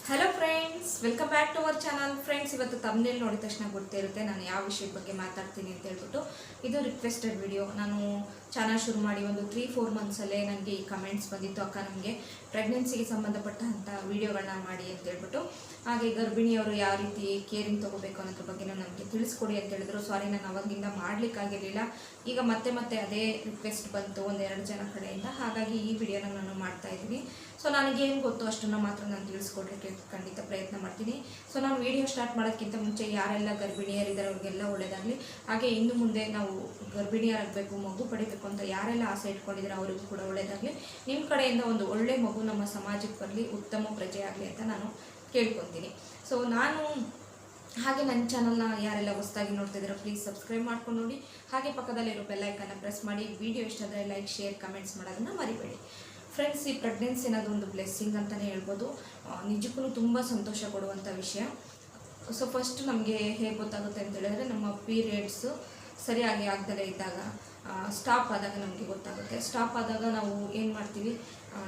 Hello friends, welcome back to our channel. Friends, ಇವತ್ತು ತಮ್ಮನೇಲಿ ನೋಡಿದ ತಕ್ಷಣ ಗೊತ್ತಿರುತ್ತೆ ನಾನು ಯಾವ ವಿಷಯದ ಬಗ್ಗೆ ಮಾತಾಡ್ತೀನಿ ಅಂತ ಹೇಳ್ಬಿಟ್ಟು. ಇದು ರಿಕ್ವೆಸ್ಟೆಡ್ ವಿಡಿಯೋ. ನಾನು ಚಾನಲ್ ಶುರು ಮಾಡಿ ಒಂದು 3-4 ಮಂತ್ಸಲ್ಲೇ ನನಗೆ ಈ ಕಮೆಂಟ್ಸ್ ಬಂದಿತ್ತು, ಅಕ್ಕ ನಮಗೆ ಪ್ರೆಗ್ನೆನ್ಸಿಗೆ ಸಂಬಂಧಪಟ್ಟಂಥ ವಿಡಿಯೋಗಳನ್ನ ಮಾಡಿ ಅಂತ ಹೇಳ್ಬಿಟ್ಟು. ಹಾಗೆ ಗರ್ಭಿಣಿಯವರು ಯಾವ ರೀತಿ ಕೇರಿಂಗ್ ತೊಗೋಬೇಕು ಅನ್ನೋದ್ರ ಬಗ್ಗೆ ನಮಗೆ ತಿಳಿಸ್ಕೊಡಿ ಅಂತ ಹೇಳಿದ್ರು. ಸಾರಿ, ನಾನು ಅವಾಗಿಂದ ಮಾಡಲಿಕ್ಕಾಗಿರಲಿಲ್ಲ. ಈಗ ಮತ್ತೆ ಅದೇ ರಿಕ್ವೆಸ್ಟ್ ಬಂತು ಒಂದೆರಡು ಜನ ಕಡೆಯಿಂದ. ಹಾಗಾಗಿ ಈ ವಿಡಿಯೋನ ನಾನು ಮಾಡ್ತಾ ಇದ್ದೀನಿ. ಸೊ ನನಗೇನು ಗೊತ್ತು ಅಷ್ಟನ್ನು ಮಾತ್ರ ನಾನು ತಿಳಿಸ್ಕೊಡ್ಲಿಕ್ಕೆ ಖಂಡಿತ ಪ್ರಯತ್ನ ಮಾಡ್ತೀನಿ. ಸೊ ನಾನು ವಿಡಿಯೋ ಸ್ಟಾರ್ಟ್ ಮಾಡೋಕ್ಕಿಂತ ಮುಂಚೆ ಯಾರೆಲ್ಲ ಗರ್ಭಿಣಿಯರಿದ್ದಾರೆ ಅವ್ರಿಗೆಲ್ಲ ಒಳ್ಳೆಯದಾಗಲಿ. ಹಾಗೆ ಇನ್ನು ಮುಂದೆ ನಾವು ಗರ್ಭಿಣಿಯರಾಗಬೇಕು, ಮಗು ಪಡಿಬೇಕು ಅಂತ ಯಾರೆಲ್ಲ ಆಸೆ ಇಟ್ಕೊಂಡಿದ್ದಾರೆ ಅವರಿಗೂ ಕೂಡ ಒಳ್ಳೆಯದಾಗಲಿ. ನಿಮ್ಮ ಕಡೆಯಿಂದ ಒಂದು ಒಳ್ಳೆ ಮಗು ನಮ್ಮ ಸಮಾಜಕ್ಕೆ ಬರಲಿ, ಉತ್ತಮ ಪ್ರಜೆ ಆಗಲಿ ಅಂತ ನಾನು ಕೇಳ್ಕೊತೀನಿ. ಸೊ ನಾನು ಹಾಗೆ ನನ್ನ ಚಾನಲ್ನ ಯಾರೆಲ್ಲ ಹೊಸದಾಗಿ ನೋಡ್ತಿದ್ದೀರೋ ಪ್ಲೀಸ್ ಸಬ್ಸ್ಕ್ರೈಬ್ ಮಾಡ್ಕೊಂಡು ನೋಡಿ. ಹಾಗೆ ಪಕ್ಕದಲ್ಲಿರೋ ಬೆಲ್ಲೈಕನ್ನ ಪ್ರೆಸ್ ಮಾಡಿ. ವಿಡಿಯೋ ಇಷ್ಟ ಆದರೆ ಲೈಕ್, ಶೇರ್, ಕಮೆಂಟ್ಸ್ ಮಾಡೋದನ್ನು ಮರಿಬೇಡಿ. ಫ್ರೆಂಡ್ಸ್, ಈ ಪ್ರೆಗ್ನೆನ್ಸಿ ಅನ್ನೋದು ಒಂದು ಬ್ಲೆಸ್ಸಿಂಗ್ ಅಂತಲೇ ಹೇಳ್ಬೋದು. ನಿಜಕ್ಕೂ ತುಂಬ ಸಂತೋಷ ಕೊಡುವಂಥ ವಿಷಯ. ಸೊ ಫಸ್ಟ್ ನಮಗೆ ಹೇಗೆ ಗೊತ್ತಾಗುತ್ತೆ ಅಂತ ಹೇಳಿದ್ರೆ, ನಮ್ಮ ಪೀರಿಯಡ್ಸು ಸರಿಯಾಗಿ ಆಗ್ದಲೇ ಇದ್ದಾಗ, ಸ್ಟಾಪ್ ಆದಾಗ ನಮಗೆ ಗೊತ್ತಾಗುತ್ತೆ. ಸ್ಟಾಪ್ ಆದಾಗ ನಾವು ಏನು ಮಾಡ್ತೀವಿ,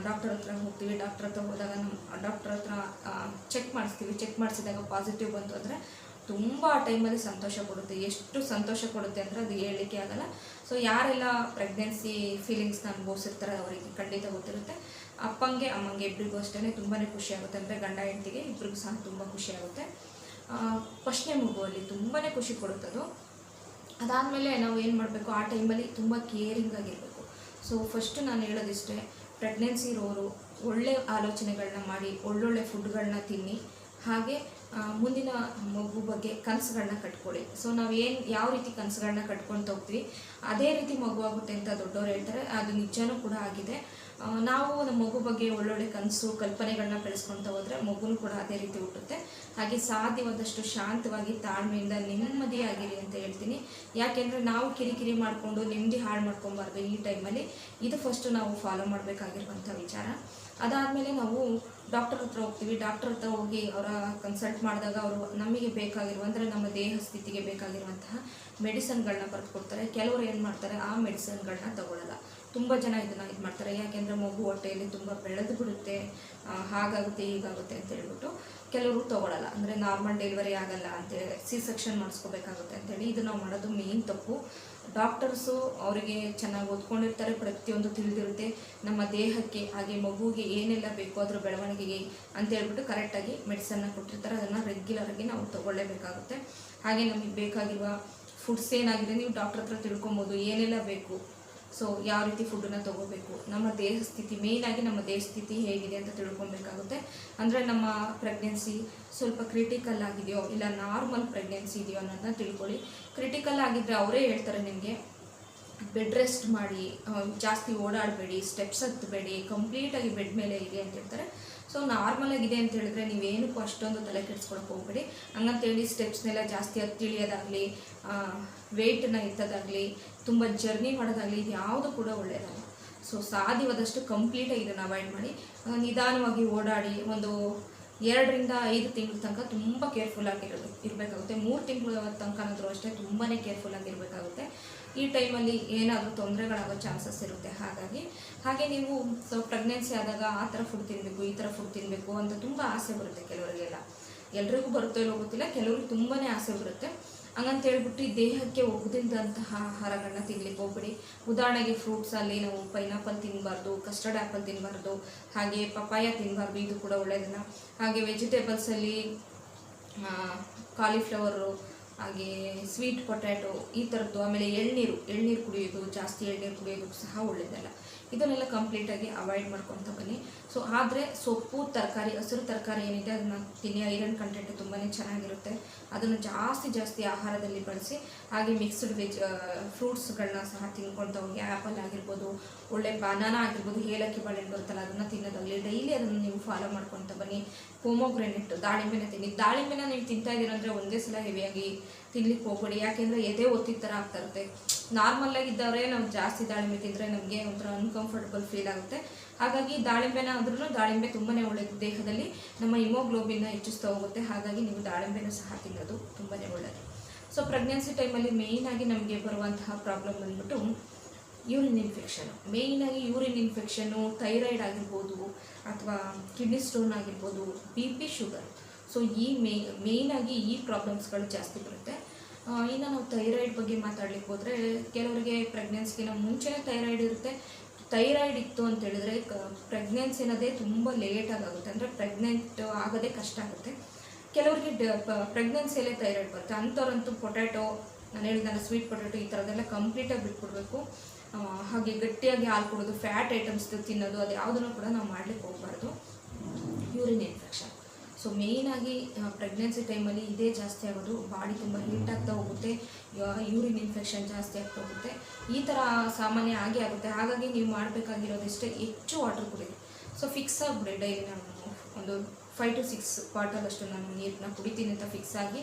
ಡಾಕ್ಟರ್ ಹತ್ರ ಹೋಗ್ತೀವಿ. ಡಾಕ್ಟರ್ ಹತ್ರ ಹೋದಾಗ ಡಾಕ್ಟರ್ ಹತ್ರ ಚೆಕ್ ಮಾಡಿಸ್ತೀವಿ. ಚೆಕ್ ಮಾಡಿಸಿದಾಗ ಪಾಸಿಟಿವ್ ಬಂತು ಅಂದರೆ ತುಂಬ ಆ ಟೈಮಲ್ಲಿ ಸಂತೋಷ ಕೊಡುತ್ತೆ. ಎಷ್ಟು ಸಂತೋಷ ಕೊಡುತ್ತೆ ಅಂದರೆ ಅದು ಹೇಳಲಿಕ್ಕೆ ಆಗಲ್ಲ. ಸೊ ಯಾರೆಲ್ಲ ಪ್ರೆಗ್ನೆನ್ಸಿ ಫೀಲಿಂಗ್ಸ್ನ ಅನುಭವಿಸಿರ್ತಾರೆ ಅವರಿಗೆ ಖಂಡಿತ ಗೊತ್ತಿರುತ್ತೆ. ಅಪ್ಪಂಗೆ ಅಮ್ಮಂಗೆ ಇಬ್ಬರಿಗೂ ಅಷ್ಟೇ ತುಂಬಾ ಖುಷಿ ಆಗುತ್ತೆ. ಅಂದರೆ ಗಂಡ ಹೆಂಡತಿಗೆ ಇಬ್ಬರಿಗೂ ಸಹ ತುಂಬ ಖುಷಿ ಆಗುತ್ತೆ. ಫಸ್ಟ್ನೇ ಮಗುವಲ್ಲಿ ತುಂಬಾ ಖುಷಿ ಕೊಡುತ್ತದು. ಅದಾದಮೇಲೆ ನಾವು ಏನು ಮಾಡಬೇಕು, ಆ ಟೈಮಲ್ಲಿ ತುಂಬ ಕೇರಿಂಗ್ ಆಗಿರಬೇಕು. ಸೊ ಫಸ್ಟು ನಾನು ಹೇಳೋದಿಷ್ಟೇ, ಪ್ರೆಗ್ನೆನ್ಸಿ ಇರೋರು ಒಳ್ಳೆ ಆಲೋಚನೆಗಳನ್ನ ಮಾಡಿ, ಒಳ್ಳೊಳ್ಳೆ ಫುಡ್ಗಳನ್ನ ತಿನ್ನಿ. ಹಾಗೆ ಮುಂದಿನ ಮಗು ಬಗ್ಗೆ ಕನಸುಗಳನ್ನ ಕಟ್ಕೊಳ್ಳಿ. ಸೊ ನಾವು ಯಾವ ರೀತಿ ಕನಸುಗಳನ್ನ ಕಟ್ಕೊಳ್ತಾ ಹೋಗ್ತೀವಿ ಅದೇ ರೀತಿ ಮಗು ಆಗುತ್ತೆ ಅಂತ ದೊಡ್ಡವರು ಹೇಳ್ತಾರೆ. ಅದು ನಿಜನೂ ಕೂಡ ಆಗಿದೆ. ನಾವು ನಮ್ಮ ಮಗು ಬಗ್ಗೆ ಒಳ್ಳೊಳ್ಳೆ ಕನಸು ಕಲ್ಪನೆಗಳನ್ನ ಬೆಳೆಸ್ಕೊಳ್ತಾ ಹೋದರೆ ಮಗುನೂ ಕೂಡ ಅದೇ ರೀತಿ ಹುಟ್ಟುತ್ತೆ. ಹಾಗೆ ಸಾಧ್ಯವಾದಷ್ಟು ಶಾಂತವಾಗಿ ತಾಳ್ಮೆಯಿಂದ ನೆಮ್ಮದಿಯಾಗಿರಿ ಅಂತ ಹೇಳ್ತೀನಿ. ಯಾಕೆಂದರೆ ನಾವು ಕಿರಿಕಿರಿ ಮಾಡಿಕೊಂಡು ನೆಮ್ಮದಿ ಹಾಳು ಮಾಡ್ಕೊಬಾರ್ದು ಈ ಟೈಮಲ್ಲಿ. ಇದು ಫಸ್ಟು ನಾವು ಫಾಲೋ ಮಾಡಬೇಕಾಗಿರುವಂಥ ವಿಚಾರ. ಅದಾದಮೇಲೆ ನಾವು ಡಾಕ್ಟರ್ ಹತ್ರ ಹೋಗ್ತೀವಿ. ಡಾಕ್ಟರ್ ಹತ್ರ ಹೋಗಿ ಅವರ ಕನ್ಸಲ್ಟ್ ಮಾಡಿದಾಗ ಅವರು ನಮಗೆ ಬೇಕಾಗಿರುವ, ಅಂದರೆ ನಮ್ಮ ದೇಹ ಸ್ಥಿತಿಗೆ ಬೇಕಾಗಿರುವಂತಹ ಮೆಡಿಸನ್ಗಳನ್ನ ಬರೆದು ಕೊಡ್ತಾರೆ. ಕೆಲವರು ಏನು ಮಾಡ್ತಾರೆ, ಆ ಮೆಡಿಸನ್ಗಳನ್ನ ತಗೊಳ್ಳಲ್ಲ. ತುಂಬ ಜನ ಇದನ್ನು ಇದು ಮಾಡ್ತಾರೆ. ಯಾಕೆಂದರೆ ಮಗು ಹೊಟ್ಟೆಯಲ್ಲಿ ತುಂಬ ಬೆಳೆದು ಬಿಡುತ್ತೆ, ಹಾಗಾಗುತ್ತೆ ಹೀಗಾಗುತ್ತೆ ಅಂತ ಹೇಳ್ಬಿಟ್ಟು ಕೆಲವರು ತೊಗೊಳ್ಳಲ್ಲ. ಅಂದರೆ ನಾರ್ಮಲ್ ಡೆಲಿವರಿ ಆಗಲ್ಲ ಅಂತೇಳಿ C-ಸೆಕ್ಷನ್ ಮಾಡಿಸ್ಕೋಬೇಕಾಗುತ್ತೆ ಅಂತೇಳಿ ಇದು ನಾವು ಮಾಡೋದು ಮೇನ್ ತಪ್ಪು. ಡಾಕ್ಟರ್ಸು ಅವರಿಗೆ ಚೆನ್ನಾಗಿ ಓದ್ಕೊಂಡಿರ್ತಾರೆ, ಪ್ರತಿಯೊಂದು ತಿಳಿದಿರುತ್ತೆ. ನಮ್ಮ ದೇಹಕ್ಕೆ ಹಾಗೆ ಮಗುವಿಗೆ ಏನೆಲ್ಲ ಬೇಕು ಅದರ ಬೆಳವಣಿಗೆಗೆ ಅಂತ ಹೇಳ್ಬಿಟ್ಟು ಕರೆಕ್ಟಾಗಿ ಮೆಡಿಸನ್ನ ಕೊಟ್ಟಿರ್ತಾರೆ. ಅದನ್ನು ರೆಗ್ಯುಲರಾಗಿ ನಾವು ತೊಗೊಳ್ಳೇಬೇಕಾಗುತ್ತೆ. ಹಾಗೆ ನಮಗೆ ಬೇಕಾಗಿರುವ ಫುಡ್ಸ್ ಏನಾಗಿದೆ ನೀವು ಡಾಕ್ಟರ್ ಹತ್ರ ತಿಳ್ಕೊಬೋದು, ಏನೆಲ್ಲ ಬೇಕು. ಸೊ ಯಾವ ರೀತಿ ಫುಡ್ಡನ್ನು ತೊಗೋಬೇಕು, ನಮ್ಮ ದೇಹ ಸ್ಥಿತಿ, ಮೇಯ್ನಾಗಿ ನಮ್ಮ ದೇಹ ಸ್ಥಿತಿ ಹೇಗಿದೆ ಅಂತ ತಿಳ್ಕೊಬೇಕಾಗುತ್ತೆ. ಅಂದರೆ ನಮ್ಮ ಪ್ರೆಗ್ನೆನ್ಸಿ ಸ್ವಲ್ಪ ಕ್ರಿಟಿಕಲ್ ಆಗಿದೆಯೋ ಇಲ್ಲ ನಾರ್ಮಲ್ ಪ್ರೆಗ್ನೆನ್ಸಿ ಇದೆಯೋ ಅನ್ನೋದನ್ನ ತಿಳ್ಕೊಳ್ಳಿ. ಕ್ರಿಟಿಕಲ್ ಆಗಿದ್ದರೆ ಅವರೇ ಹೇಳ್ತಾರೆ ನಿಮಗೆ ಬೆಡ್ ರೆಸ್ಟ್ ಮಾಡಿ, ಜಾಸ್ತಿ ಓಡಾಡಬೇಡಿ, ಸ್ಟೆಪ್ಸ್ ಹತ್ತಬೇಡಿ, ಕಂಪ್ಲೀಟಾಗಿ ಬೆಡ್ ಮೇಲೆ ಇದೆ ಅಂತ ಹೇಳ್ತಾರೆ. ಸೊ ನಾರ್ಮಲಾಗಿದೆ ಅಂತ ಹೇಳಿದ್ರೆ ನೀವೇನಕ್ಕೂ ಅಷ್ಟೊಂದು ತಲೆ ಕೆಡಿಸ್ಕೊಳಕ್ಕೆ ಹೋಗ್ಬೇಡಿ. ಹಂಗಂತೇಳಿ ಸ್ಟೆಪ್ಸ್ನೆಲ್ಲ ಜಾಸ್ತಿ ಹತ್ತಿಳಿಯೋದಾಗಲಿ, ವೆಯ್ಟನ್ನು ಎತ್ತೋದಾಗಲಿ, ತುಂಬ ಜರ್ನಿ ಮಾಡೋದಾಗಲಿ ಇದು ಯಾವುದು ಕೂಡ ಒಳ್ಳೆಯದಲ್ಲ. ಸೊ ಸಾಧ್ಯವಾದಷ್ಟು ಕಂಪ್ಲೀಟಾಗಿ ಇದನ್ನು ಅವಾಯ್ಡ್ ಮಾಡಿ, ನಿಧಾನವಾಗಿ ಓಡಾಡಿ. ಒಂದು 2-5 ತಿಂಗಳ ತನಕ ತುಂಬ ಇರಬೇಕಾಗುತ್ತೆ. 3 ತಿಂಗಳ ತನಕನಾದರೂ ಅಷ್ಟೇ ತುಂಬಾ ಕೇರ್ಫುಲ್ಲಾಗಿರಬೇಕಾಗುತ್ತೆ. ಈ ಟೈಮಲ್ಲಿ ಏನಾದರೂ ತೊಂದರೆಗಳಾಗೋ ಚಾನ್ಸಸ್ ಇರುತ್ತೆ. ಹಾಗೆ ನೀವು ಪ್ರೆಗ್ನೆನ್ಸಿ ಆದಾಗ ಆ ಥರ ಫುಡ್ ತಿನ್ನಬೇಕು, ಈ ಥರ ಫುಡ್ ತಿನ್ನಬೇಕು ಅಂತ ತುಂಬ ಆಸೆ ಬರುತ್ತೆ ಕೆಲವರಿಗೆಲ್ಲ. ಎಲ್ರಿಗೂ ಬರುತ್ತೋ ಇಲ್ಲೋ ಗೊತ್ತಿಲ್ಲ, ಕೆಲವ್ರಿಗೆ ತುಂಬಾ ಆಸೆ ಬರುತ್ತೆ. ಹಂಗಂತ ಹೇಳ್ಬಿಟ್ಟು ಈ ದೇಹಕ್ಕೆ ಒಗ್ದಿದ್ದಂತಹ ಆಹಾರಗಳನ್ನ ತಿನ್ಲಿಕ್ಕೆ ಹೋಗ್ಬಿಡಿ. ಉದಾಹರಣೆಗೆ ಫ್ರೂಟ್ಸಲ್ಲಿ ನಾವು ಪೈನಾಪಲ್ ತಿನ್ನಬಾರ್ದು, ಕಸ್ಟರ್ಡ್ ಆ್ಯಪಲ್ ತಿನ್ನಬಾರ್ದು, ಹಾಗೆ ಪಪಾಯ ತಿನ್ನಬಾರ್ದು, ಇದು ಕೂಡ ಒಳ್ಳೆಯದಲ್ಲ. ಹಾಗೆ ವೆಜಿಟೇಬಲ್ಸಲ್ಲಿ ಕಾಲಿಫ್ಲವರು, ಹಾಗೆ ಸ್ವೀಟ್ ಪೊಟ್ಯಾಟೊ ಈ ಥರದ್ದು. ಆಮೇಲೆ ಎಳ್ನೀರು ಕುಡಿಯೋದು, ಜಾಸ್ತಿ ಎಳ್ನೀರು ಕುಡಿಯೋದು ಸಹ ಒಳ್ಳೆಯದಲ್ಲ. ಇದನ್ನೆಲ್ಲ ಕಂಪ್ಲೀಟಾಗಿ ಅವಾಯ್ಡ್ ಮಾಡ್ಕೊತ ಬನ್ನಿ. ಸೊ ಆದರೆ ಸೊಪ್ಪು, ತರಕಾರಿ, ಹಸಿರು ತರಕಾರಿ ಏನಿದೆ ಅದನ್ನು ತಿನ್ನಿ. ಐರನ್ ಕಂಟೆಂಟ್ ತುಂಬಾ ಚೆನ್ನಾಗಿರುತ್ತೆ. ಅದನ್ನು ಜಾಸ್ತಿ ಆಹಾರದಲ್ಲಿ ಬಳಸಿ. ಹಾಗೆ ಮಿಕ್ಸ್ಡ್ ಫ್ರೂಟ್ಸ್ಗಳನ್ನ ಸಹ ತಿನ್ಕೊಳ್ತಾ ಹೋಗಿ. ಆ್ಯಪಲ್ ಆಗಿರ್ಬೋದು, ಒಳ್ಳೆ ಬನಾನಾ ಆಗಿರ್ಬೋದು, ಏಲಕ್ಕಿ ಬಾಳೆಹಣ್ಣು ಬರುತ್ತಲ್ಲ ಅದನ್ನು ತಿನ್ನೋದಾಗಲಿ, ಡೈಲಿ ಅದನ್ನು ನೀವು ಫಾಲೋ ಮಾಡ್ಕೊತ ಬನ್ನಿ. ಪೊಮೊಗ್ರೆನೇಟ್, ದಾಳಿಂಬೆನ ತಿನ್ನಿ. ದಾಳಿಂಬೆನ ನೀವು ತಿಂತಾ ಇದ್ದೀರಂದರೆ ಒಂದೇ ಸಲ ಹೆವಿಯಾಗಿ ತಿನ್ಲಿಕ್ಕೆ ಹೋಗ್ಬೇಡಿ. ಯಾಕೆಂದರೆ ಎದೆ ಒತ್ತಿದ ಥರ ಆಗ್ತಾ ಇರುತ್ತೆ. ನಾರ್ಮಲಾಗಿದ್ದವರೇ ನಾವು ಜಾಸ್ತಿ ದಾಳಿಂಬೆ ತಿಂದರೆ ನಮಗೆ ಒಂಥರ ಅನ್ಕಂಫರ್ಟಬಲ್ ಫೀಲ್ ಆಗುತ್ತೆ. ಹಾಗಾಗಿ ದಾಳಿಂಬೆನ ಆದ್ರೂ ದಾಳಿಂಬೆ ತುಂಬಾ ಒಳ್ಳೆಯದು. ದೇಹದಲ್ಲಿ ನಮ್ಮ ಹಿಮೋಗ್ಲೋಬಿನ್ನ ಹೆಚ್ಚಿಸ್ತಾ ಹೋಗುತ್ತೆ. ಹಾಗಾಗಿ ನೀವು ದಾಳಿಂಬೆನೂ ಸಹ ತಿನ್ನೋದು ತುಂಬಾ ಒಳ್ಳೆಯದು. ಸೊ ಪ್ರೆಗ್ನೆನ್ಸಿ ಟೈಮಲ್ಲಿ ಮೇಯ್ನಾಗಿ ನಮಗೆ ಬರುವಂತಹ ಪ್ರಾಬ್ಲಮ್ ಬಂದ್ಬಿಟ್ಟು ಯೂರಿನ್ ಇನ್ಫೆಕ್ಷನ್, ಮೇಯ್ನಾಗಿ ಯೂರಿನ್ ಇನ್ಫೆಕ್ಷನ್ನು, ಥೈರಾಯ್ಡ್ ಆಗಿರ್ಬೋದು ಅಥವಾ ಕಿಡ್ನಿ ಸ್ಟೋನ್ ಆಗಿರ್ಬೋದು, ಬಿ ಪಿ, ಶುಗರ್. ಸೊ ಈ ಮೇಯ್ನಾಗಿ ಈ ಪ್ರಾಬ್ಲಮ್ಸ್ಗಳು ಜಾಸ್ತಿ ಬರುತ್ತೆ. ಇನ್ನು ನಾವು ಥೈರಾಯ್ಡ್ ಬಗ್ಗೆ ಮಾತಾಡ್ಲಿಕ್ಕೆ ಹೋದರೆ, ಕೆಲವರಿಗೆ ಪ್ರೆಗ್ನೆನ್ಸಿಗಿನ ಮುಂಚೆನೇ ಥೈರಾಯ್ಡ್ ಇರುತ್ತೆ. ಥೈರಾಯ್ಡ್ ಇತ್ತು ಅಂತ ಹೇಳಿದ್ರೆ ಪ್ರೆಗ್ನೆನ್ಸಿ ಅನ್ನೋದೇ ತುಂಬ ಲೇಟಾಗಿ ಆಗುತ್ತೆ, ಅಂದರೆ ಪ್ರೆಗ್ನೆಂಟ್ ಆಗೋದೇ ಕಷ್ಟ ಆಗುತ್ತೆ. ಕೆಲವರಿಗೆ ಪ್ರೆಗ್ನೆನ್ಸಿಯಲ್ಲೇ ಥೈರಾಯ್ಡ್ ಬರುತ್ತೆ. ಅಂಥವ್ರಂತೂ ಪೊಟ್ಯಾಟೊ, ನಾನು ಹೇಳಿದಾಗ ಸ್ವೀಟ್ ಪೊಟ್ಯಾಟೊ ಈ ಥರದ್ದೆಲ್ಲ ಕಂಪ್ಲೀಟಾಗಿ ಬಿಟ್ಬಿಡ್ಬೇಕು. ಹಾಗೆ ಗಟ್ಟಿಯಾಗಿ ಹಾಲು ಕೊಡೋದು, ಫ್ಯಾಟ್ ಐಟಮ್ಸ್ ತಿನ್ನೋದು, ಅದು ಯಾವುದನ್ನು ಕೂಡ ನಾವು ಮಾಡಲಿಕ್ಕೆ ಹೋಗಬಾರ್ದು. ಯೂರಿನ್ ಇನ್ಫೆಕ್ಷನ್, ಸೊ ಮೇಯ್ನಾಗಿ ಪ್ರೆಗ್ನೆನ್ಸಿ ಟೈಮಲ್ಲಿ ಇದೇ ಜಾಸ್ತಿ ಆಗೋದು. ಬಾಡಿ ತುಂಬ ಹೀಟ್ ಆಗ್ತಾ ಹೋಗುತ್ತೆ, ಯೂರಿನ್ ಇನ್ಫೆಕ್ಷನ್ ಜಾಸ್ತಿ ಆಗ್ತಾ ಹೋಗುತ್ತೆ. ಈ ಥರ ಸಾಮಾನ್ಯ ಆಗೇ ಆಗುತ್ತೆ. ಹಾಗಾಗಿ ನೀವು ಮಾಡಬೇಕಾಗಿರೋದಿಷ್ಟೇ, ಹೆಚ್ಚು ವಾಟರ್ ಕುಡೀರಿ. ಸೊ ಫಿಕ್ಸ್ ಆಗಿಬಿಡಿ, ಡೈಲಿ ನಾನು ಒಂದು 5 to 6 ಬಾಟಲಷ್ಟು ನಾನು ನೀರನ್ನ ಕುಡಿತೀನಿ ಅಂತ ಫಿಕ್ಸ್ ಆಗಿ,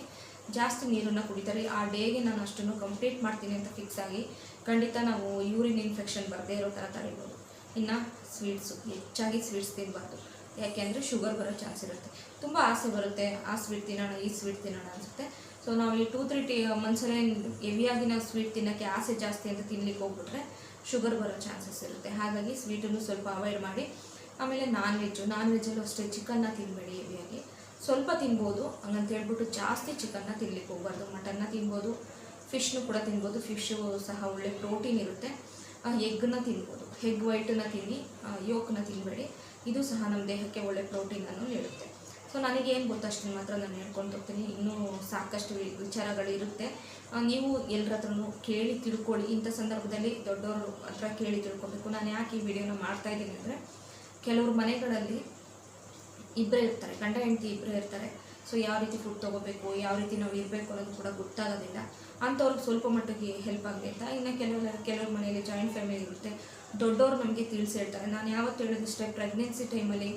ಜಾಸ್ತಿ ನೀರನ್ನು ಕುಡಿತಾರೆ. ಆ ಡೇಗೆ ನಾನು ಅಷ್ಟನ್ನು ಕಂಪ್ಲೀಟ್ ಮಾಡ್ತೀನಿ ಅಂತ ಫಿಕ್ಸ್ ಆಗಿ, ಖಂಡಿತ ನಾವು ಯೂರಿನ್ ಇನ್ಫೆಕ್ಷನ್ ಬರದೇ ಇರೋ ಥರ ತಡಿಬೋದು. ಇನ್ನು ಸ್ವೀಟ್ಸು, ಹೆಚ್ಚಾಗಿ ಸ್ವೀಟ್ಸ್ ತಿನ್ನಬಾರ್ದು. ಯಾಕೆಂದರೆ ಶುಗರ್ ಬರೋ ಚಾನ್ಸ್ ಇರುತ್ತೆ. ತುಂಬ ಆಸೆ ಬರುತ್ತೆ, ಆ ಸ್ವೀಟ್ ತಿನ್ನೋಣ, ಈ ಸ್ವೀಟ್ ತಿನ್ನೋಣ ಅನಿಸುತ್ತೆ. ಸೊ ನಾವು ಈ 2-3 ಮಂತ್ಸಲ್ಲೇ ಹೆವಿಯಾಗಿ ನಾವು ಸ್ವೀಟ್ ತಿನ್ನೋಕ್ಕೆ ಆಸೆ ಜಾಸ್ತಿ ಅಂತ ತಿನ್ಲಿಕ್ಕೆ ಹೋಗ್ಬಿಟ್ರೆ ಶುಗರ್ ಬರೋ ಚಾನ್ಸಸ್ ಇರುತ್ತೆ. ಹಾಗಾಗಿ ಸ್ವೀಟನ್ನು ಸ್ವಲ್ಪ ಅವಾಯ್ಡ್ ಮಾಡಿ. ಆಮೇಲೆ ನಾನ್ ವೆಜ್ಜಲ್ಲೂ ಅಷ್ಟೇ, ಚಿಕನ್ನ ತಿನ್ನಬೇಡಿ ಹೆವಿಯಾಗಿ. ಸ್ವಲ್ಪ ತಿನ್ಬೋದು, ಹಂಗಂತ ಹೇಳ್ಬಿಟ್ಟು ಜಾಸ್ತಿ ಚಿಕನ್ನ ತಿನ್ಲಿಕ್ಕೆ ಹೋಗ್ಬಾರ್ದು. ಮಟನ್ನ ತಿನ್ಬೋದು, ಫಿಶ್ನು ಕೂಡ ತಿನ್ಬೋದು. ಫಿಶ್ಶು ಸಹ ಒಳ್ಳೆ ಪ್ರೋಟೀನ್ ಇರುತ್ತೆ. ಎಗ್ಗನ್ನ ತಿನ್ಬೋದು, ಎಗ್ ವೈಟನ್ನ ತಿನ್ನಿ, ಯೋಕನ್ನ ತಿನ್ನಬೇಡಿ. ಇದು ಸಹ ನಮ್ಮ ದೇಹಕ್ಕೆ ಒಳ್ಳೆ ಪ್ರೋಟೀನನ್ನು ನೀಡುತ್ತೆ. ಸೊ ನನಗೇನು ಗೊತ್ತು ಅಷ್ಟನ್ನು ಮಾತ್ರ ನಾನು ಹೇಳ್ಕೊಂಡು ಹೋಗ್ತೀನಿ. ಇನ್ನೂ ಸಾಕಷ್ಟು ವಿಚಾರಗಳಿರುತ್ತೆ. ನೀವು ಎಲ್ಲರ ಹತ್ರನೂ ಕೇಳಿ ತಿಳ್ಕೊಳ್ಳಿ. ಇಂಥ ಸಂದರ್ಭದಲ್ಲಿ ದೊಡ್ಡವರು ಹತ್ರ ಕೇಳಿ ತಿಳ್ಕೊಬೇಕು. ನಾನು ಯಾಕೆ ಈ ವಿಡಿಯೋನ ಮಾಡ್ತಾಯಿದ್ದೀನಿ ಅಂದರೆ, ಕೆಲವರು ಮನೆಗಳಲ್ಲಿ ಇಬ್ಬರೇ ಇರ್ತಾರೆ, ಗಂಡ ಹೆಂಡತಿ ಇಬ್ಬರೇ ಇರ್ತಾರೆ. ಸೊ ಯಾವ ರೀತಿ ಫುಡ್ ತೊಗೋಬೇಕು, ಯಾವ ರೀತಿ ನಾವು ಇರಬೇಕು ಅನ್ನೋದು ಕೂಡ ಗೊತ್ತಾಗೋದಿಲ್ಲ. ಅಂಥವ್ರಿಗೆ ಸ್ವಲ್ಪ ಮಟ್ಟಿಗೆ ಹೆಲ್ಪ್ ಆಗಲಿ ಅಂತ. ಇನ್ನು ಕೆಲವ್ರ ಮನೆಯಲ್ಲಿ ಜಾಯಿಂಟ್ ಫ್ಯಾಮಿಲಿ ಇರುತ್ತೆ, ದೊಡ್ಡವರು ನಮಗೆ ತಿಳಿಸಿ ಹೇಳ್ತಾರೆ. ನಾನು ಯಾವತ್ತು ಹೇಳೋದಿಷ್ಟೇ, ಪ್ರೆಗ್ನೆನ್ಸಿ ಟೈಮಲ್ಲಿ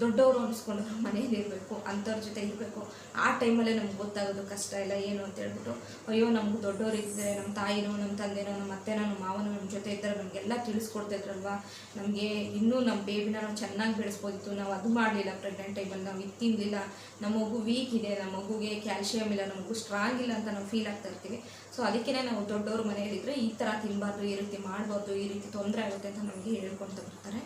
ದೊಡ್ಡವರು ಅನ್ನಿಸ್ಕೊಂಡು ಮನೇಲಿ ಇರಬೇಕು, ಅಂಥವ್ರ ಜೊತೆ ಇರಬೇಕು. ಆ ಟೈಮಲ್ಲೇ ನಮ್ಗೆ ಗೊತ್ತಾಗೋದು ಕಷ್ಟ ಇಲ್ಲ ಏನು ಅಂತ ಹೇಳ್ಬಿಟ್ಟು, ಅಯ್ಯೋ ನಮ್ಗೆ ದೊಡ್ಡವರು ಇದ್ದರೆ, ನಮ್ಮ ತಾಯಿನೋ, ನಮ್ಮ ತಂದೆನೋ, ನಮ್ಮ ಅತ್ತೆನೋ, ನಮ್ಮ ಮಾವನೋ ನಮ್ಮ ಜೊತೆ ಇದ್ದರೆ ನಮಗೆಲ್ಲ ತಿಳಿಸ್ಕೊಡ್ತಿದ್ರಲ್ವ, ನಮಗೆ ಇನ್ನೂ ನಮ್ಮ ಬೇಬಿನ ನಾವು ಚೆನ್ನಾಗಿ ಬೆಳೆಸ್ಬೋದಿತ್ತು. ನಾವು ಅದು ಮಾಡಲಿಲ್ಲ. ಪ್ರೆಗ್ನೆಂಟ್ ಟೈಮಲ್ಲಿ ನಾವು ಇದು ತಿನ್ನಲಿಲ್ಲ, ನಮ್ಮ ಮಗು ವೀಕ್ ಇದೆ, ನಮ್ಮ ಮಗುಗೆ ಕ್ಯಾಲ್ಶಿಯಮ್ ಇಲ್ಲ, ನಮ್ಮ ಮಗು ಸ್ಟ್ರಾಂಗ್ ಇಲ್ಲ ಅಂತ ನಾವು ಫೀಲ್ ಆಗ್ತಾ ಇರ್ತೀವಿ. ಸೊ ಅದಕ್ಕೇ ನಾವು ದೊಡ್ಡವರು ಮನೆಯಲ್ಲಿದ್ದರೆ ಈ ಥರ ತಿನ್ನಬಾರ್ದು, ಈ ರೀತಿ ಮಾಡಬಾರ್ದು, ಈ ರೀತಿ ತೊಂದರೆ ಆಗುತ್ತೆ ಅಂತ ನಮಗೆ ಹೇಳ್ಕೊತ ಬರ್ತಾರೆ.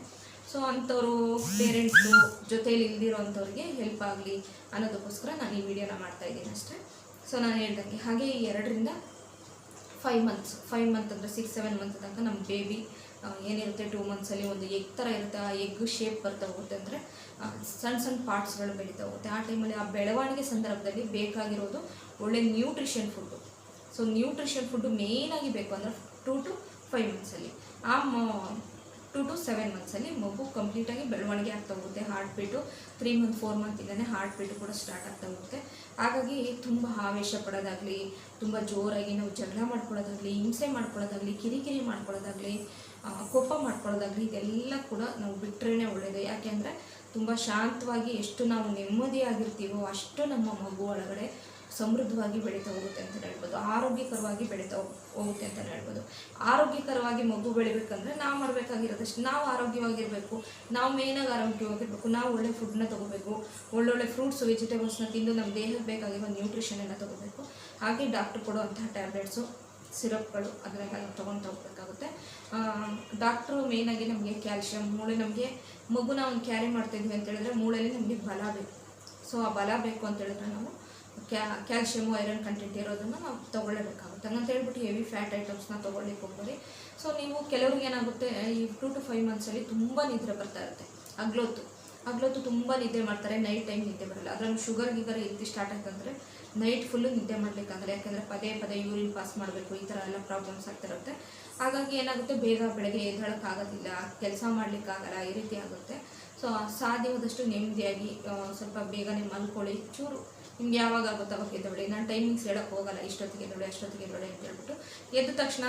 ಸೊ ಅಂಥವರು ಪೇರೆಂಟ್ಸು ಜೊತೇಲಿ ಇಲ್ದಿರೋ ಅಂಥವ್ರಿಗೆ ಹೆಲ್ಪ್ ಆಗಲಿ ಅನ್ನೋದಕ್ಕೋಸ್ಕರ ನಾನು ಈ ವಿಡಿಯೋನ ಮಾಡ್ತಾಯಿದ್ದೀನಿ ಅಷ್ಟೇ. ಸೊ ನಾನು ಹೇಳ್ದಂಗೆ ಹಾಗೆ 2 to 5 months, 5 months ಅಂದರೆ 6-7 months ತನಕ ನಮ್ಮ ಬೇಬಿ ಏನಿರುತ್ತೆ 2 monthsಲ್ಲಿ ಒಂದು ಎಗ್ ಥರ ಇರುತ್ತೆ. ಆ ಎಗ್ ಶೇಪ್ ಬರ್ತಾ ಹೋಗುತ್ತೆ, ಅಂದರೆ ಸಣ್ಣ ಸಣ್ಣ ಪಾರ್ಟ್ಸ್ಗಳು ಬೆಳೀತಾ ಹೋಗುತ್ತೆ. ಆ ಟೈಮಲ್ಲಿ ಆ ಬೆಳವಣಿಗೆ ಸಂದರ್ಭದಲ್ಲಿ ಬೇಕಾಗಿರೋದು ಒಳ್ಳೆ nutrition food. So nutrition food ಮೇಯ್ನಾಗಿ ಬೇಕು ಅಂದರೆ 2 to 5 monthsಲ್ಲಿ. ಆ 2 to 7 monthsಲ್ಲಿ ಮಗು ಕಂಪ್ಲೀಟಾಗಿ ಬೆಳವಣಿಗೆ ಆಗ್ತಾ ಹೋಗುತ್ತೆ. Heart beat 3 month 4 month heart beat ಕೂಡ ಸ್ಟಾರ್ಟ್ ಆಗ್ತಾ ಹೋಗುತ್ತೆ. ಹಾಗಾಗಿ ತುಂಬ ಆವೇಶ ಪಡೋದಾಗಲಿ, ತುಂಬ ಜೋರಾಗಿ ನಾವು ಜಗಳ ಮಾಡ್ಕೊಳ್ಳೋದಾಗಲಿ, ಹಿಂಸೆ ಮಾಡ್ಕೊಳ್ಳೋದಾಗಲಿ, ಕಿರಿಕಿರಿ ಮಾಡ್ಕೊಳ್ಳೋದಾಗಲಿ, ಕೋಪ ಮಾಡ್ಕೊಳ್ಳೋದಾಗಲಿ, ಇದೆಲ್ಲ ಕೂಡ ನಾವು ಬಿಟ್ಟರೆ ಒಳ್ಳೆಯದು. ಯಾಕೆಂದರೆ ತುಂಬ ಶಾಂತವಾಗಿ ಎಷ್ಟು ನಾವು ನೆಮ್ಮದಿಯಾಗಿರ್ತೀವೋ ಅಷ್ಟು ನಮ್ಮ ಮಗು ಒಳಗಡೆ ಸಮೃದ್ಧವಾಗಿ ಬೆಳೀತಾ ಹೋಗುತ್ತೆ ಅಂತ ಹೇಳ್ಬೋದು. ಆರೋಗ್ಯಕರವಾಗಿ ಬೆಳೀತಾ ಹೋಗುತ್ತೆ ಅಂತ ಹೇಳ್ಬೋದು. ಆರೋಗ್ಯಕರವಾಗಿ ಮಗು ಬೆಳಿಬೇಕಂದ್ರೆ ನಾವು ಮಾಡಬೇಕಾಗಿರೋದಷ್ಟು, ನಾವು ಆರೋಗ್ಯವಾಗಿರಬೇಕು. ನಾವು ಮೇಯ್ನಾಗಿ ಆರೋಗ್ಯವಾಗಿರಬೇಕು. ನಾವು ಒಳ್ಳೆ ಫುಡ್ನ ತೊಗೋಬೇಕು, ಒಳ್ಳೊಳ್ಳೆ ಫ್ರೂಟ್ಸು, ವೆಜಿಟೇಬಲ್ಸ್ನ ತಿಂದು ನಮ್ಮ ದೇಹಕ್ಕೆ ಬೇಕಾಗಿರೋ ನ್ಯೂಟ್ರಿಷನನ್ನು ತೊಗೋಬೇಕು. ಹಾಗೆ ಡಾಕ್ಟ್ರು ಕೊಡುವಂತಹ ಟ್ಯಾಬ್ಲೆಟ್ಸು, ಸಿರಪ್ಗಳು ಅದನ್ನೆಲ್ಲ ನಾವು ತೊಗೊಳ್ತಾ ಹೋಗ್ಬೇಕಾಗುತ್ತೆ. ಡಾಕ್ಟ್ರು ಮೇಯ್ನಾಗಿ ನಮಗೆ ಕ್ಯಾಲ್ಶಿಯಮ್, ಮೂಳೆ, ನಮಗೆ ಮಗುನ ಒಂದು ಕ್ಯಾರಿ ಮಾಡ್ತಾಯಿದ್ವಿ ಅಂತ ಹೇಳಿದ್ರೆ ಮೂಳೆಯಲ್ಲಿ ನಮಗೆ ಬಲ ಬೇಕು. ಸೊ ಆ ಬಲ ಬೇಕು ಅಂತ ಹೇಳಿದ್ರೆ ನಾವು ಕ್ಯಾಲ್ಶಿಯಮು, ಐರನ್ ಕಂಟೆಂಟ್ ಇರೋದನ್ನು ನಾವು ತೊಗೊಳ್ಳೇಬೇಕಾಗುತ್ತೆ. ಹಂಗಂತ ಹೇಳ್ಬಿಟ್ಟು ಹೆವಿ ಫ್ಯಾಟ್ ಐಟಮ್ಸ್ನ ತೊಗೊಳ್ಲಿಕ್ಕೆ ಹೋಗ್ಬೋದು. ಸೊ ನೀವು ಕೆಲವ್ರಿಗೆ ಏನಾಗುತ್ತೆ, ಈ 2 to 5 monthsಲ್ಲಿ ತುಂಬ ನಿದ್ರೆ ಬರ್ತಾ ಇರುತ್ತೆ. ಹಗ್ಲೊತ್ತು ತುಂಬ ನಿದ್ದೆ ಮಾಡ್ತಾರೆ, ನೈಟ್ ಟೈಮ್ ನಿದ್ದೆ ಬರಲ್ಲ. ಅದರಲ್ಲಿ ಶುಗರ್ ಇದ್ದು ಸ್ಟಾರ್ಟ್ ಆಯ್ತಂದರೆ ನೈಟ್ ಫುಲ್ಲು ನಿದ್ದೆ ಮಾಡಲಿಕ್ಕಾಗಲ್ಲ. ಯಾಕೆಂದರೆ ಪದೇ ಯೂರಿನ್ ಪಾಸ್ ಮಾಡಬೇಕು, ಈ ಥರ ಎಲ್ಲ ಪ್ರಾಬ್ಲಮ್ಸ್ ಆಗ್ತಿರುತ್ತೆ. ಹಾಗಾಗಿ ಏನಾಗುತ್ತೆ, ಬೇಗ ಬೆಳಗ್ಗೆ ಎದ್ದೇಳೋಕ್ಕಾಗೋದಿಲ್ಲ, ಕೆಲಸ ಮಾಡಲಿಕ್ಕಾಗಲ್ಲ, ಈ ರೀತಿ ಆಗುತ್ತೆ. ಸೊ ಸಾಧ್ಯವಾದಷ್ಟು ನೆಮ್ಮದಿಯಾಗಿ ಸ್ವಲ್ಪ ಬೇಗನೆ ಮಲ್ಕೊಳ್ಳಿ. ಚೂರು ನಿಮ್ಗೆ ಯಾವಾಗ ಆಗುತ್ತೋ ಅವಾಗ ಎದ್ದೇಳಿ. ನಾನು ಟೈಮಿಂಗ್ಸ್ ಹೇಳೋಕ್ಕೆ ಹೋಗಲ್ಲ, ಇಷ್ಟೊತ್ತಿಗೆ ಎದ್ದೇಳಿ ಅಷ್ಟೊತ್ತಿಗೆ ಎದ್ದೇಳಿ ಅಂತ ಹೇಳ್ಬಿಟ್ಟು. ಎದ್ದ ತಕ್ಷಣ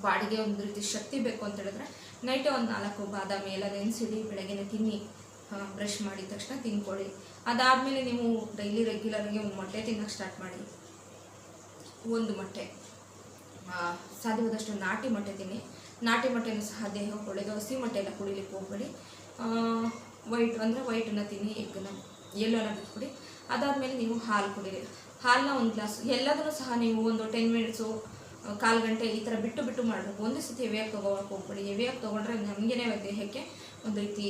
ಬಾಡಿಗೆ ಒಂದು ರೀತಿ ಶಕ್ತಿ ಬೇಕು ಅಂತ ಹೇಳಿದ್ರೆ ನೈಟೇ ಒಂದು 4 ಬಾದಾಮಿ ಎಲ್ಲ ನೆನೆಸಿಡಿ, ಬೆಳಗ್ಗೆನೇ ತಿನ್ನಿ. ಬ್ರಷ್ ಮಾಡಿದ ತಕ್ಷಣ ತಿನ್ಕೊಳ್ಳಿ. ಅದಾದಮೇಲೆ ನೀವು ಡೈಲಿ ರೆಗ್ಯುಲರಾಗಿ ಒಂದು ಮೊಟ್ಟೆ ತಿನ್ನೋಕ್ಕೆ ಸ್ಟಾರ್ಟ್ ಮಾಡಿ. ಒಂದು ಮೊಟ್ಟೆ, ಸಾಧ್ಯವಾದಷ್ಟು ನಾಟಿ ಮೊಟ್ಟೆ ತಿನ್ನಿ. ನಾಟಿ ಮೊಟ್ಟೆನೂ ಸಹ ದೇಹಕ್ಕೆ ಒಳ್ಳೆಯದು. ಹಸಿ ಮೊಟ್ಟೆ ಎಲ್ಲ ಕುಡಿಲಿಕ್ಕೆ ಹೋಗ್ಬೇಡಿ. ವೈಟ್ ಅಂದರೆ ವೈಟನ್ನು ತಿನ್ನಿ, ಎಗ್ಗನ್ನ, ಎಲ್ಲೋನ ಬಿಟ್ಬಿಡಿ. ಅದಾದಮೇಲೆ ನೀವು ಹಾಲು ಕುಡೀರಿ. ಹಾಲನ್ನ 1 ಗ್ಲಾಸ್, ಎಲ್ಲದನ್ನು ಸಹ ನೀವು ಒಂದು 10 minutes ಕಾಲು ಗಂಟೆ ಈ ಥರ ಬಿಟ್ಟು ಬಿಟ್ಟು ಮಾಡಬೇಕು. ಒಂದೇ ಸತಿ ಹೆವಿಯಾಗಿ ತೊಗೊಳಕ್ಕೆ ಹೋಗ್ಬೇಡಿ. ಹೆವಿಯಾಗಿ ತೊಗೊಂಡ್ರೆ ನಮಗೇನೆ ದೇಹಕ್ಕೆ ಒಂದು ರೀತಿ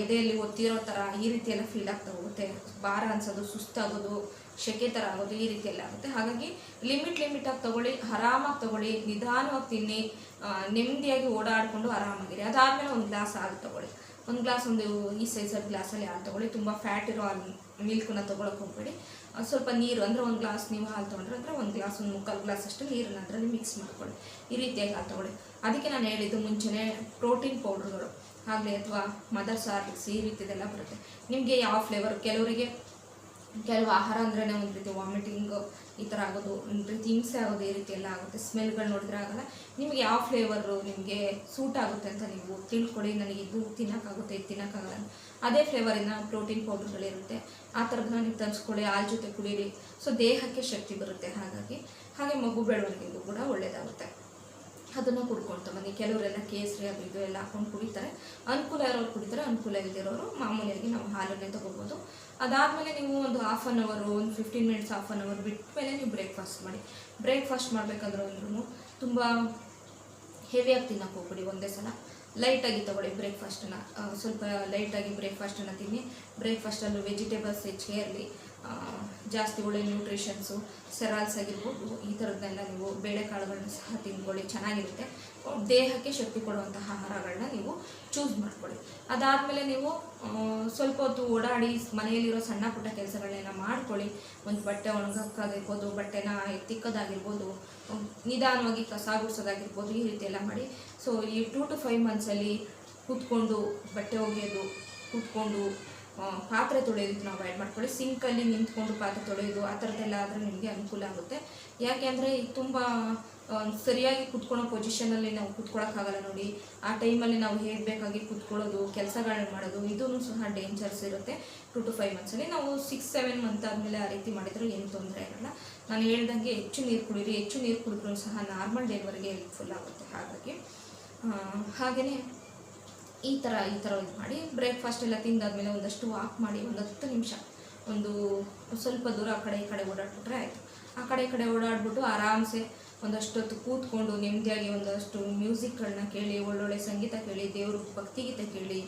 ಎದೆಯಲ್ಲಿ ಒತ್ತಿರೋ ಥರ ಈ ರೀತಿ ಎಲ್ಲ ಫೀಲ್ ಆಗ್ತಾ ಹೋಗುತ್ತೆ. ಭಾರ ಅನ್ಸೋದು, ಸುಸ್ತಾಗೋದು, ಸೆಕೆ ಥರ ಆಗೋದು, ಈ ರೀತಿ ಎಲ್ಲ ಆಗುತ್ತೆ. ಹಾಗಾಗಿ ಲಿಮಿಟಾಗಿ ತೊಗೊಳ್ಳಿ, ಆರಾಮಾಗಿ ತೊಗೊಳ್ಳಿ, ನಿಧಾನವಾಗಿ ತಿನ್ನಿ, ನೆಮ್ಮದಿಯಾಗಿ ಓಡಾಡಿಕೊಂಡು ಆರಾಮಾಗಿರಿ. ಅದಾದಮೇಲೆ ಒಂದು ಗ್ಲಾಸ್ ಹಾಲು ತೊಗೊಳ್ಳಿ. ಒಂದು ಗ್ಲಾಸ್ ಒಂದು ಈ ಸೈಜಲ್ಲಿ ಗ್ಲಾಸಲ್ಲಿ ಹಾಲು ತೊಗೊಳ್ಳಿ. ತುಂಬ ಫ್ಯಾಟ್ ಇರೋ ಹಾಲು ಮಿಲ್ಕನ್ನ ತೊಗೊಳಕ್ಕೆ ಹೋಗ್ಬೇಡಿ. ಸ್ವಲ್ಪ ನೀರು ಅಂದರೆ ಒಂದು ಗ್ಲಾಸ್ ನೀವು ಹಾಲು ತೊಗೊಂಡ್ರೆ ಅಂದರೆ ಒಂದು ಗ್ಲಾಸ್, ಒಂದು ಮುಕ್ಕಾಲು ಗ್ಲಾಸ್ ಅಷ್ಟು ನೀರನ್ನು ಅದರಲ್ಲಿ ಮಿಕ್ಸ್ ಮಾಡ್ಕೊಳ್ಳಿ. ಈ ರೀತಿಯಾಗಿ ಹಾಲು ತೊಗೊಳ್ಳಿ. ಅದಕ್ಕೆ ನಾನು ಹೇಳಿದ್ದು ಮುಂಚೆನೇ ಪ್ರೋಟೀನ್ ಪೌಡ್ರ್ಗಳು ಆಗಲಿ ಅಥವಾ ಮದರ್ಸ್ ಹಾರ್ಲಿಕ್ಸ್ ಈ ರೀತಿದೆಲ್ಲ ಬರುತ್ತೆ. ನಿಮಗೆ ಯಾವ ಫ್ಲೇವರ್, ಕೆಲವು ಆಹಾರ ಅಂದ್ರೇ ಒಂದು ರೀತಿ ವಾಮಿಟಿಂಗ್ ಈ ಥರ ಆಗೋದು, ಒಂದು ರೀತಿ ಹಿಂಸೆ ಆಗೋದು, ಈ ರೀತಿ ಎಲ್ಲ ಆಗುತ್ತೆ. ಸ್ಮೆಲ್ಗಳು ನೋಡಿದ್ರೆ ಆಗಲ್ಲ. ನಿಮಗೆ ಯಾವ ಫ್ಲೇವರು ನಿಮಗೆ ಸೂಟ್ ಆಗುತ್ತೆ ಅಂತ ನೀವು ತಿಳ್ಕೊಳ್ಳಿ. ನನಗೆ ಇದು ತಿನ್ನೋಕ್ಕಾಗುತ್ತೆ, ಇದು ತಿನ್ನೋಕ್ಕಾಗಲ್ಲ, ಅದೇ ಫ್ಲೇವರಿನ ಪ್ರೋಟೀನ್ ಪೌಡ್ರ್ಗಳಿರುತ್ತೆ. ಆ ಥರದನ್ನ ನೀವು ತರಿಸ್ಕೊಳ್ಳಿ, ಹಾಲು ಜೊತೆ ಕುಡೀರಿ. ಸೊ ದೇಹಕ್ಕೆ ಶಕ್ತಿ ಬರುತ್ತೆ. ಹಾಗೆ ಮಗು ಬೆಳವಣಿಗೆಗೂ ಕೂಡ ಒಳ್ಳೆಯದಾಗುತ್ತೆ. ಅದನ್ನು ಕುಡ್ಕೊಳ್ತಾ ಬನ್ನಿ. ಕೆಲವರೆಲ್ಲ ಕೇಸರಿ ಅದು ಇದು ಎಲ್ಲ ಹಾಕೊಂಡು ಕುಡಿತಾರೆ. ಅನುಕೂಲ ಇರೋರು ಕುಡಿತಾರೆ, ಅನುಕೂಲ ಇಲ್ಲದಿರೋರು ಮಾಮೂಲಿಯಾಗಿ ನಾವು ಹಾಲನ್ನೇ ತೊಗೋಬೋದು. ಅದಾದಮೇಲೆ ನೀವು ಒಂದು ಹಾಫ್ ಆನ್ ಅವರು, ಒಂದು 15 ಮಿನಿಟ್ಸ್, ಹಾಫ್ ಆನ್ ಅವರ್ ಬಿಟ್ಟ ಮೇಲೆ ನೀವು ಬ್ರೇಕ್ಫಾಸ್ಟ್ ಮಾಡಿ. ಬ್ರೇಕ್ಫಾಸ್ಟ್ ಮಾಡಬೇಕಾದ್ರೂ ಅಂದ್ರೂ ತುಂಬ ಹೆವಿಯಾಗಿ ತಿನ್ನೋಕೆ ಹೋಗ್ಬಿಡಿ. ಒಂದೇ ಸಲ ಲೈಟಾಗಿ ತೊಗೊಳ್ಳಿ ಬ್ರೇಕ್ಫಾಸ್ಟನ್ನು. ಸ್ವಲ್ಪ ಲೈಟಾಗಿ ಬ್ರೇಕ್ಫಾಸ್ಟನ್ನು ತಿನ್ನಿ. ಬ್ರೇಕ್ಫಾಸ್ಟಲ್ಲೂ ವೆಜಿಟೇಬಲ್ಸ್ ಹೆಚ್ಚಿಗೆ ಇರಲಿ, ಜಾಸ್ತಿ ಒಳ್ಳೆ ನ್ಯೂಟ್ರಿಷನ್ಸು, ಸೆರಾಲ್ಸ್ ಆಗಿರ್ಬೋದು, ಈ ಥರದ್ದನ್ನೆಲ್ಲ ನೀವು ಬೇಳೆಕಾಳುಗಳನ್ನ ಸಹ ತಿಂದ್ಕೊಳ್ಳಿ, ಚೆನ್ನಾಗಿರುತ್ತೆ. ದೇಹಕ್ಕೆ ಶಕ್ತಿ ಕೊಡುವಂತಹ ಆಹಾರಗಳನ್ನ ನೀವು ಚೂಸ್ ಮಾಡ್ಕೊಳ್ಳಿ. ಅದಾದಮೇಲೆ ನೀವು ಸ್ವಲ್ಪ ಹೊತ್ತು ಓಡಾಡಿ ಮನೆಯಲ್ಲಿರೋ ಸಣ್ಣ ಪುಟ್ಟ ಕೆಲಸಗಳನ್ನೆಲ್ಲ ಮಾಡ್ಕೊಳ್ಳಿ. ಒಂದು ಬಟ್ಟೆ ಒಣಗಕ್ಕಾಗಿರ್ಬೋದು, ಬಟ್ಟೆನ ಎತ್ತಿಕ್ಕೋದಾಗಿರ್ಬೋದು, ನಿಧಾನವಾಗಿ ಕಸ ಗುಡಿಸೋದಾಗಿರ್ಬೋದು, ಈ ರೀತಿ ಎಲ್ಲ ಮಾಡಿ. ಸೊ ಈ 2 to 5 ಮಂತ್ಸಲ್ಲಿ ಕೂತ್ಕೊಂಡು ಬಟ್ಟೆ ಒಗೆಯೋದು, ಕೂತ್ಕೊಂಡು ಪಾತ್ರೆ ತೊಳೆಯೋದು ನಾವು ಅವಾಯ್ಡ್ ಮಾಡ್ಕೊಳ್ಳಿ. ಸಿಂಕಲ್ಲಿ ನಿಂತ್ಕೊಂಡು ಪಾತ್ರೆ ತೊಳೆಯೋದು ಆ ಥರದ್ದೆಲ್ಲ ಆದರೆ ನಿಮಗೆ ಅನುಕೂಲ ಆಗುತ್ತೆ. ಯಾಕೆ ಅಂದರೆ ಈಗ ತುಂಬ ಸರಿಯಾಗಿ ಕೂತ್ಕೊಳ್ಳೋ ಪೊಸಿಷನಲ್ಲಿ ನಾವು ಕೂತ್ಕೊಳ್ಳೋಕ್ಕಾಗಲ್ಲ ನೋಡಿ. ಆ ಟೈಮಲ್ಲಿ ನಾವು ಹೇಗೆ ಬೇಕಾಗಿ ಕೂತ್ಕೊಳ್ಳೋದು, ಕೆಲಸಗಳನ್ನ ಮಾಡೋದು, ಇದೂ ಸಹ ಡೇಂಜರ್ಸ್ ಇರುತ್ತೆ. 2 to 5 ಮಂತ್ಸಲ್ಲಿ ನಾವು 6-7 ಮಂತ್ ಆದಮೇಲೆ ಆ ರೀತಿ ಮಾಡಿದರೆ ಏನು ತೊಂದರೆ ಇರಲ್ಲ. ನಾನು ಹೇಳ್ದಂಗೆ ಹೆಚ್ಚು ನೀರು ಕುಡೀರಿ. ಹೆಚ್ಚು ನೀರು ಕುಡಿದ್ರೂ ಸಹ ನಾರ್ಮಲ್ ಡೆಲಿವರಿಗೆ ಹೆಲ್ಪ್ಫುಲ್ ಆಗುತ್ತೆ. ಹಾಗೆಯೇ ಈ ಥರ ಇದು ಮಾಡಿ. ಬ್ರೇಕ್ಫಾಸ್ಟ್ ಎಲ್ಲ ತಿಂದಾದ್ಮೇಲೆ ಒಂದಷ್ಟು ವಾಕ್ ಮಾಡಿ, ಒಂದು 10 ನಿಮಿಷ ಒಂದು ಸ್ವಲ್ಪ ದೂರ ಆ ಕಡೆ ಈ ಕಡೆ ಓಡಾಡ್ಬಿಟ್ರೆ ಆಯಿತು. ಆ ಕಡೆ ಈ ಕಡೆ ಓಡಾಡ್ಬಿಟ್ಟು ಆರಾಮ್ಸೆ ಒಂದಷ್ಟು ಹೊತ್ತು ಕೂತ್ಕೊಂಡು ನೆಮ್ಮದಿಯಾಗಿ ಒಂದಷ್ಟು ಮ್ಯೂಸಿಕ್ಗಳನ್ನ ಕೇಳಿ, ಒಳ್ಳೊಳ್ಳೆ ಸಂಗೀತ ಕೇಳಿ, ದೇವ್ರ ಭಕ್ತಿಗೀತೆ ಕೇಳಿ,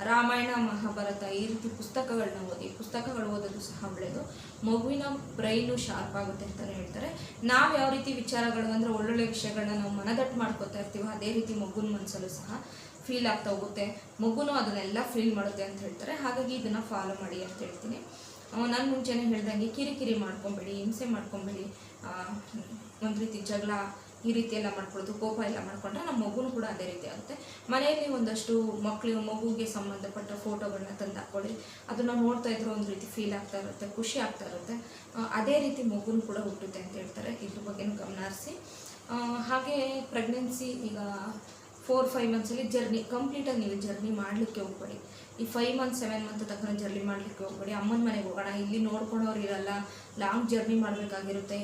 ರಾಮಾಯಣ ಮಹಾಭಾರತ ಈ ರೀತಿ ಪುಸ್ತಕಗಳನ್ನ ಓದಿ. ಪುಸ್ತಕಗಳು ಓದೋದು ಸಹ ಒಳ್ಳೆಯದು. ಮಗುವಿನ ಬ್ರೈನು ಶಾರ್ಪ್ ಆಗುತ್ತೆ ಅಂತಲೇ ಹೇಳ್ತಾರೆ. ನಾವು ಯಾವ ರೀತಿ ವಿಚಾರಗಳು ಅಂದರೆ ಒಳ್ಳೊಳ್ಳೆ ವಿಷಯಗಳನ್ನ ನಾವು ಮನದಟ್ಟು ಮಾಡ್ಕೋತಾ ಇರ್ತೀವೋ ಅದೇ ರೀತಿ ಮಗುನ ಮನಸ್ಸಲ್ಲೂ ಸಹ ಫೀಲ್ ಆಗ್ತಾ ಹೋಗುತ್ತೆ. ಮಗುನೂ ಅದನ್ನೆಲ್ಲ ಫೀಲ್ ಮಾಡುತ್ತೆ ಅಂತ ಹೇಳ್ತಾರೆ. ಹಾಗಾಗಿ ಇದನ್ನು ಫಾಲೋ ಮಾಡಿ ಅಂತ ಹೇಳ್ತೀನಿ. ನಾನು ಮುಂಚೆನೇ ಹೇಳ್ದಂಗೆ ಕಿರಿಕಿರಿ ಮಾಡ್ಕೊಬೇಡಿ, ಹಿಂಸೆ ಮಾಡ್ಕೊಬೇಡಿ. ಒಂದು ರೀತಿ ಜಗಳ ಈ ರೀತಿ ಎಲ್ಲ ಮಾಡ್ಕೊಳ್ಳೋದು, ಕೋಪ ಎಲ್ಲ ಮಾಡ್ಕೊಂಡ್ರೆ ನಮ್ಮ ಮಗುನೂ ಕೂಡ ಅದೇ ರೀತಿ ಆಗುತ್ತೆ. ಮನೆಯಲ್ಲಿ ಒಂದಷ್ಟು ಮಗುಗೆ ಸಂಬಂಧಪಟ್ಟ ಫೋಟೋಗಳನ್ನ ತಂದು ಹಾಕ್ಕೊಳ್ಳಿ. ಅದನ್ನು ನೋಡ್ತಾ ಇದ್ರು ಒಂದು ರೀತಿ ಫೀಲ್ ಆಗ್ತಾ ಇರುತ್ತೆ, ಖುಷಿ ಆಗ್ತಾ ಇರುತ್ತೆ. ಅದೇ ರೀತಿ ಮಗುನೂ ಕೂಡ ಹುಟ್ಟುತ್ತೆ ಅಂತ ಹೇಳ್ತಾರೆ. ಇದ್ರ ಬಗ್ಗೆನೂ ಗಮನ ಹರಿಸಿ. ಹಾಗೆ ಪ್ರೆಗ್ನೆನ್ಸಿ ಈಗ 4-5 ಮಂತ್ಸಲ್ಲಿ ಕಂಪ್ಲೀಟಾಗಿ ನೀವು ಜರ್ನಿ ಮಾಡಲಿಕ್ಕೆ ಹೋಗ್ಬೇಡಿ. ಈ 5 ಮಂತ್ 7 ಮಂತ್ ತನಕ ಜರ್ನಿ ಮಾಡಲಿಕ್ಕೆ ಹೋಗ್ಬೇಡಿ. ಅಮ್ಮನ ಮನೆಗೆ ಹೋಗೋಣ, ಇಲ್ಲಿ ನೋಡ್ಕೊಳೋರು ಇರಲ್ಲ, ಲಾಂಗ್ ಜರ್ನಿ ಮಾಡಬೇಕಾಗಿರುತ್ತೆ,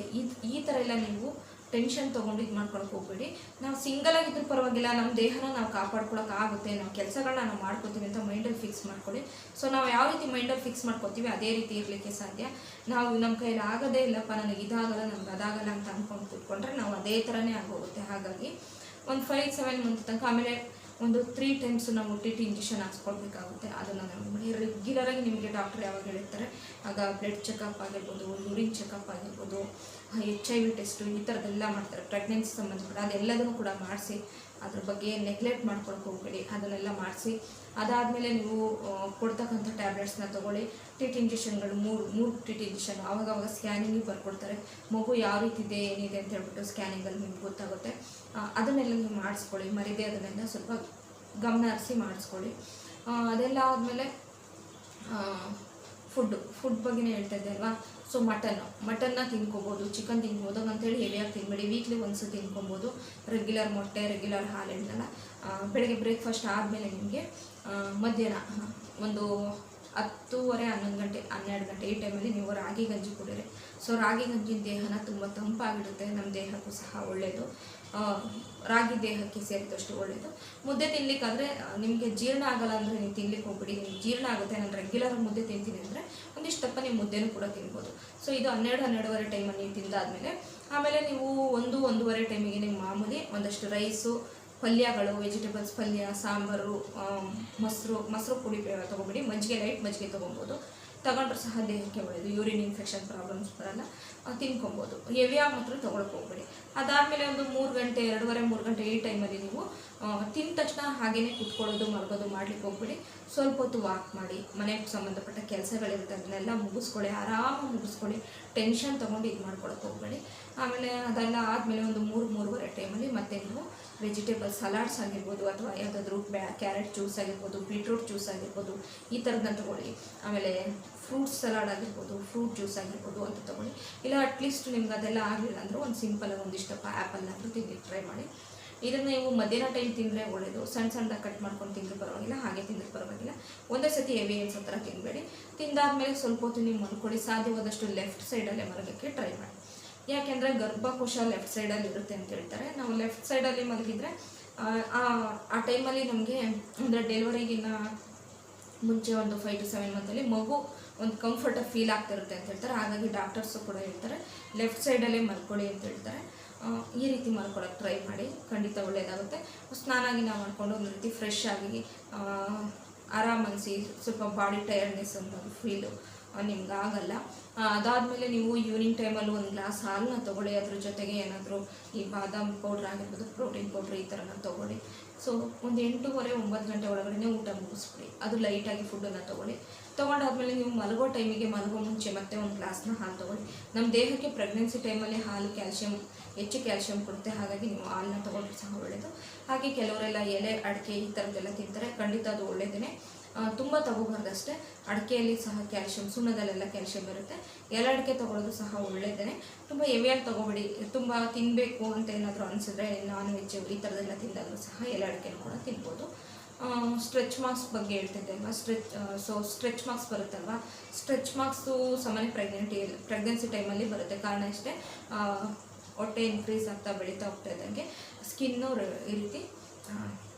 ಈ ಥರ ಎಲ್ಲ ನೀವು ಟೆನ್ಷನ್ ತೊಗೊಂಡು ಇದು ಮಾಡ್ಕೊಳಕ್ಕೆ ಹೋಗ್ಬೇಡಿ. ನಾವು ಸಿಂಗಲ್ ಆಗಿದ್ರೂ ಪರವಾಗಿಲ್ಲ, ನಮ್ಮ ದೇಹನ ನಾವು ಕಾಪಾಡ್ಕೊಳಕ್ಕಾಗುತ್ತೆ, ನಾವು ಕೆಲಸಗಳನ್ನ ನಾವು ಮಾಡ್ಕೋತೀವಿ ಅಂತ ಮೈಂಡಲ್ಲಿ ಫಿಕ್ಸ್ ಮಾಡ್ಕೊಳ್ಳಿ. ಸೊ ನಾವು ಯಾವ ರೀತಿ ಮೈಂಡಲ್ಲಿ ಫಿಕ್ಸ್ ಮಾಡ್ಕೋತೀವಿ ಅದೇ ರೀತಿ ಇರಲಿಕ್ಕೆ ಸಾಧ್ಯ. ನಾವು ನಮ್ಮ ಕೈಯಲ್ಲಿ ಆಗೋದೇ ಇಲ್ಲಪ್ಪ, ನನಗೆ ಇದಾಗಲ್ಲ, ನಮ್ಗೆ ಅದಾಗಲ್ಲ ಅಂತ ಅಂದ್ಕೊಂಡು ಕೂತ್ಕೊಂಡ್ರೆ ನಾವು ಅದೇ ಥರನೇ ಆಗೋಗುತ್ತೆ. ಹಾಗಾಗಿ ಒಂದು 5-7 ಮಂತ್ ತನಕ, ಆಮೇಲೆ ಒಂದು 3 ಟೈಮ್ಸ್ ನಾವು TT ಇಂಜೆಕ್ಷನ್ ಹಾಕ್ಸ್ಕೊಳ್ಬೇಕಾಗುತ್ತೆ. ಅದನ್ನು ನಾವು ರೆಗ್ಯುಲರಾಗಿ ನಿಮಗೆ ಡಾಕ್ಟರ್ ಯಾವಾಗ ಹೇಳಿರ್ತಾರೆ ಆಗ ಬ್ಲಡ್ ಚೆಕಪ್ ಆಗಿರ್ಬೋದು, ಯೂರಿನ್ ಚೆಕಪ್ ಆಗಿರ್ಬೋದು, HIV ಟೆಸ್ಟು ಈ ಥರದ್ದೆಲ್ಲ ಮಾಡ್ತಾರೆ. ಪ್ರೆಗ್ನೆನ್ಸಿ ಸಂಬಂಧಪಟ್ಟ ಅದೆಲ್ಲದನ್ನು ಕೂಡ ಮಾಡಿಸಿ, ಅದ್ರ ಬಗ್ಗೆ ನೆಗ್ಲೆಕ್ಟ್ ಮಾಡ್ಕೊಳಕ್ಕೆ ಹೋಗ್ಬೇಡಿ, ಅದನ್ನೆಲ್ಲ ಮಾಡಿಸಿ. ಅದಾದಮೇಲೆ ನೀವು ಕೊಡ್ತಕ್ಕಂಥ ಟ್ಯಾಬ್ಲೆಟ್ಸ್ನ ತೊಗೊಳ್ಳಿ. TT ಇಂಜೆಕ್ಷನ್ಗಳು 3 TT ಇಂಜೆಕ್ಷನ್ ಆವಾಗವಾಗ ಸ್ಕ್ಯಾನಿಂಗಿಗೆ ಬರ್ಕೊಡ್ತಾರೆ. ಮಗು ಯಾವ ರೀತಿ ಇದೆ ಏನಿದೆ ಅಂತ ಹೇಳ್ಬಿಟ್ಟು ಸ್ಕ್ಯಾನಿಂಗಲ್ಲಿ ನಿಮ್ಗೆ ಗೊತ್ತಾಗುತ್ತೆ. ಅದನ್ನೆಲ್ಲ ನೀವು ಮಾಡಿಸ್ಕೊಳ್ಳಿ, ಮರಿದೇ ಅದನ್ನೆಲ್ಲ ಸ್ವಲ್ಪ ಗಮನ ಹರಿಸಿ ಮಾಡಿಸ್ಕೊಳ್ಳಿ. ಅದೆಲ್ಲ ಆದಮೇಲೆ ಫುಡ್ ಬಗ್ಗೆನೇ ಹೇಳ್ತಾ ಇದ್ದೆ ಅಲ್ವಾ. ಸೊ ಮಟನ್ನ ತಿನ್ಕೊಬೋದು, ಚಿಕನ್ ತಿನ್ಬೋದು ಅಂತೇಳಿ ಹೆವಿಯಾಗಿ ತಿನ್ಬೇಡಿ. ವೀಕ್ಲಿ ಒಂದ್ಸತಿ ತಿನ್ಕೊಬೋದು. ರೆಗ್ಯುಲರ್ ಮೊಟ್ಟೆ, ರೆಗ್ಯುಲರ್ ಹಾಲೆಣ್ಣೆಲ್ಲ ಬೆಳಗ್ಗೆ ಬ್ರೇಕ್ಫಾಸ್ಟ್ ಆದಮೇಲೆ ನಿಮಗೆ ಮಧ್ಯಾಹ್ನ ಒಂದು 10:30, 11 ಗಂಟೆ, 12 ಗಂಟೆ ಈ ಟೈಮಲ್ಲಿ ನೀವು ರಾಗಿ ಗಂಜಿ ಕುಡೀರಿ. ಸೊ ರಾಗಿ ಗಂಜಿ ದೇಹನ ತುಂಬ ತಂಪಾಗಿಡುತ್ತೆ, ನಮ್ಮ ದೇಹಕ್ಕೂ ಸಹ ಒಳ್ಳೆಯದು. ರಾಗಿ ದೇಹಕ್ಕೆ ಸೇರಿದಷ್ಟು ಒಳ್ಳೆಯದು. ಮುದ್ದೆ ತಿನ್ನಲಿಕ್ಕಾದರೆ ನಿಮಗೆ ಜೀರ್ಣ ಆಗಲ್ಲ ಅಂದರೆ ನೀವು ತಿನ್ಲಿಕ್ಕೆ ಹೋಗ್ಬಿಡಿ. ನಿಮ್ಗೆ ಜೀರ್ಣ ಆಗುತ್ತೆ, ನಾನು ರೆಗ್ಯುಲರ್ ಮುದ್ದೆ ತಿಂತೀನಿ ಅಂದರೆ ಒಂದಿಷ್ಟಪ್ಪ ನೀವು ಮುದ್ದೆನೂ ಕೂಡ ತಿನ್ಬೋದು. ಸೊ ಇದು 12-12:30 ಟೈಮಲ್ಲಿ ನೀವು ತಿಂದಾದಮೇಲೆ ಆಮೇಲೆ ನೀವು 1-1:30 ಟೈಮಿಗೆ ನೀವು ಮಾಮೂಲಿ ಒಂದಷ್ಟು ರೈಸು, ಪಲ್ಯಗಳು, ವೆಜಿಟೇಬಲ್ಸ್ ಪಲ್ಯ, ಸಾಂಬಾರು, ಮೊಸರು ಪುಡಿ ತೊಗೊಬಿಡಿ. ಮಜ್ಜಿಗೆ, ಲೈಟ್ ಮಜ್ಜಿಗೆ ತೊಗೊಬೋದು. ತಗೊಂಡ್ರೆ ಸಹ ದೇಹಕ್ಕೆ ಒಳ್ಳೆಯದು. ಯೂರಿನ್ ಇನ್ಫೆಕ್ಷನ್ ಪ್ರಾಬ್ಲಮ್ಸ್ ಬರಲ್ಲ, ತಿನ್ಕೊಬೋದು. ಹೆವಿಯಾಗಿ ಮಾತ್ರ ತೊಗೊಳಕ್ಕೆ ಹೋಗ್ಬೇಡಿ. ಅದಾದಮೇಲೆ ಒಂದು 3 ಗಂಟೆ, 2:30-3 ಗಂಟೆ ಈ ಟೈಮಲ್ಲಿ ನೀವು ತಿಂದ ತಕ್ಷಣ ಹಾಗೇ ಕುತ್ಕೊಳ್ಳೋದು, ಮಲಗೋದು ಮಾಡ್ಲಿಕ್ಕೆ ಹೋಗ್ಬಿಡಿ. ಸ್ವಲ್ಪ ಹೊತ್ತು ವಾಕ್ ಮಾಡಿ, ಮನೆಗೆ ಸಂಬಂಧಪಟ್ಟ ಕೆಲಸಗಳಿರುತ್ತೆ ಅದನ್ನೆಲ್ಲ ಮುಗಿಸ್ಕೊಳ್ಳಿ, ಆರಾಮಾಗಿ ಮುಗಿಸ್ಕೊಳ್ಳಿ. ಟೆನ್ಷನ್ ತೊಗೊಂಡು ಇದು ಮಾಡ್ಕೊಳಕ್ಕೆ ಹೋಗ್ಬೇಡಿ. ಆಮೇಲೆ ಅದೆಲ್ಲ ಆದಮೇಲೆ ಒಂದು 3-3:30 ಟೈಮಲ್ಲಿ ಮತ್ತೆ ನೀವು ವೆಜಿಟೇಬಲ್ ಸಲಾಡ್ಸ್ ಆಗಿರ್ಬೋದು, ಅಥವಾ ಯಾವುದಾದ್ರೂ ಕ್ಯಾರೆಟ್ ಜ್ಯೂಸ್ ಆಗಿರ್ಬೋದು, ಬೀಟ್ರೂಟ್ ಜ್ಯೂಸ್ ಆಗಿರ್ಬೋದು, ಈ ಥರದನ್ನ ತೊಗೊಳ್ಳಿ. ಆಮೇಲೆ ಫ್ರೂಟ್ಸ್ ಸಲಾಡ್ ಆಗಿರ್ಬೋದು, ಫ್ರೂಟ್ ಜ್ಯೂಸ್ ಆಗಿರ್ಬೋದು ಅಂತ ತೊಗೊಳ್ಳಿ. ಇಲ್ಲ ಅಟ್ಲೀಸ್ಟ್ ನಿಮ್ಗೆ ಅದೆಲ್ಲ ಆಗಲಿಲ್ಲ ಅಂದರೆ ಒಂದು ಸಿಂಪಲಾಗಿ ಒಂದಿಷ್ಟಪ್ಪ ಆ್ಯಪಲ್ನಾದರೂ ತಿನ್ನಲಿಕ್ಕೆ ಟ್ರೈ ಮಾಡಿ. ಇದನ್ನು ನೀವು ಮಧ್ಯಾಹ್ನ ಟೈಮ್ ತಿಂದರೆ ಒಳ್ಳೆಯದು. ಸಣ್ಣದಾಗಿ ಕಟ್ ಮಾಡ್ಕೊಂಡು ತಿಂದರೆ ಪರವಾಗಿಲ್ಲ, ಹಾಗೆ ತಿಂದರೆ ಪರವಾಗಿಲ್ಲ. ಒಂದೇ ಸತಿ ಹೆವಿ ಅನ್ಸೋ ಥರ ತಿನ್ನಬೇಡಿ. ತಿಂದಾದ್ಮೇಲೆ ಸ್ವಲ್ಪ ಹೊತ್ತು ನೀವು ಮಲ್ಕೊಳ್ಳಿ. ಸಾಧ್ಯವಾದಷ್ಟು ಲೆಫ್ಟ್ ಸೈಡಲ್ಲೇ ಮಲಗೋಕ್ಕೆ ಟ್ರೈ ಮಾಡಿ. ಯಾಕೆಂದರೆ ಗರ್ಭಕೋಶ ಲೆಫ್ಟ್ ಸೈಡಲ್ಲಿ ಇರುತ್ತೆ ಅಂತ ಹೇಳ್ತಾರೆ. ನಾವು ಲೆಫ್ಟ್ ಸೈಡಲ್ಲಿ ಮಲಗಿದರೆ ಆ ಟೈಮಲ್ಲಿ ನಮಗೆ ಅಂದರೆ ಡೆಲಿವರಿಗಿನ್ನ ಮುಂಚೆ ಒಂದು 5 to 7 ಮಂತಲ್ಲಿ ಮಗು ಒಂದು ಕಂಫರ್ಟಾಗಿ ಫೀಲ್ ಆಗ್ತಿರುತ್ತೆ ಅಂತ ಹೇಳ್ತಾರೆ. ಹಾಗಾಗಿ ಡಾಕ್ಟರ್ಸು ಕೂಡ ಹೇಳ್ತಾರೆ ಲೆಫ್ಟ್ ಸೈಡಲ್ಲೇ ಮಲ್ಕೊಳ್ಳಿ ಅಂತ ಹೇಳ್ತಾರೆ. ಈ ರೀತಿ ಮಾಡ್ಕೊಳ್ಳೋಕೆ ಟ್ರೈ ಮಾಡಿ, ಖಂಡಿತ ಒಳ್ಳೆಯದಾಗುತ್ತೆ. ಸ್ನಾನ ಮಾಡ್ಕೊಂಡು ಒಂದು ರೀತಿ ಫ್ರೆಶ್ ಆಗಿ ಆರಾಮ್ ಅನಿಸಿ, ಸ್ವಲ್ಪ ಬಾಡಿ ಟಯರ್ಡ್ನೆಸ್ ಅಂತ ಫೀಲು ನಿಮ್ಗೆ ಆಗಲ್ಲ. ಅದಾದಮೇಲೆ ನೀವು ಈವ್ನಿಂಗ್ ಟೈಮಲ್ಲಿ ಒಂದು ಗ್ಲಾಸ್ ಹಾಲನ್ನ ತೊಗೊಳ್ಳಿ. ಅದ್ರ ಜೊತೆಗೆ ಏನಾದರೂ ಈ ಬಾದಾಮ್ ಪೌಡ್ರ್ ಆಗಿರ್ಬೋದು, ಪ್ರೋಟೀನ್ ಪೌಡ್ರ್ ಈ ಥರನ ತೊಗೊಳ್ಳಿ. ಸೊ ಒಂದು 8-9 ಗಂಟೆ ಒಳಗಡೆ ಊಟ ಮುಗಿಸ್ಬಿಡಿ. ಅದು ಲೈಟಾಗಿ ಫುಡ್ಡನ್ನು ತೊಗೊಳ್ಳಿ. ತೊಗೊಂಡಾದ್ಮೇಲೆ ನೀವು ಮಲಗೋ ಟೈಮಿಗೆ ಮಲಗೋ ಮುಂಚೆ ಮತ್ತೆ ಒಂದು ಗ್ಲಾಸ್ನ ಹಾಲು ತೊಗೊಳ್ಳಿ. ನಮ್ಮ ದೇಹಕ್ಕೆ ಪ್ರೆಗ್ನೆನ್ಸಿ ಟೈಮಲ್ಲಿ ಹಾಲು ಹೆಚ್ಚು ಕ್ಯಾಲ್ಶಿಯಂ ಕೊಡುತ್ತೆ. ಹಾಗಾಗಿ ನೀವು ಹಾಲನ್ನ ತೊಗೊಂಡ್ರೆ ಸಹ ಒಳ್ಳೆಯದು. ಹಾಗೆ ಕೆಲವರೆಲ್ಲ ಎಲೆ, ಅಡಿಕೆ ಈ ಥರದ್ದೆಲ್ಲ ತಿಂತಾರೆ. ಖಂಡಿತ ಅದು ಒಳ್ಳೆಯದೇ. ತುಂಬ ತಗೋಬಾರ್ದಷ್ಟೇ. ಅಡಿಕೆಯಲ್ಲಿ ಸಹ ಕ್ಯಾಲ್ಶಿಯಂ, ಸುಣ್ಣದಲ್ಲೆಲ್ಲ ಕ್ಯಾಲ್ಶಿಯಂ ಇರುತ್ತೆ. ಎಲೆ ಅಡಿಕೆ ತೊಗೊಳೋದು ಸಹ ಒಳ್ಳೆಯದೇ. ತುಂಬ ಹೆವಿಯಾಗಿ ತೊಗೊಬೇಡಿ. ತುಂಬ ತಿನ್ನಬೇಕು ಅಂತ ಏನಾದರೂ ಅನಿಸಿದ್ರೆ ನಾನ್ ವೆಜ್ ಈ ಥರದ್ದೆಲ್ಲ ತಿಂದಾದರೂ ಸಹ ಎಲೆ ಅಡಿಕೆನೂ ಕೂಡ ತಿನ್ಬೋದು. ಸ್ಟ್ರೆಚ್ ಮಾರ್ಕ್ಸ್ ಬಗ್ಗೆ ಹೇಳ್ತಿದ್ದೆ ಅಲ್ವಾ, ಸ್ಟ್ರೆಚ್ ಮಾರ್ಕ್ಸ್ ಬರುತ್ತಲ್ವ. ಸ್ಟ್ರೆಚ್ ಮಾರ್ಕ್ಸು ಸಾಮಾನ್ಯ ಪ್ರೆಗ್ನೆನ್ಸಿ ಟೈಮಲ್ಲಿ ಬರುತ್ತೆ. ಕಾರಣ ಇಷ್ಟೇ, ಹೊಟ್ಟೆ ಇನ್ಕ್ರೀಸ್ ಆಗ್ತಾ ಬೆಳೀತಾ ಹೋಗ್ತಾ ಇದ್ದಂಗೆ ಸ್ಕಿನ್ನು ಈ ರೀತಿ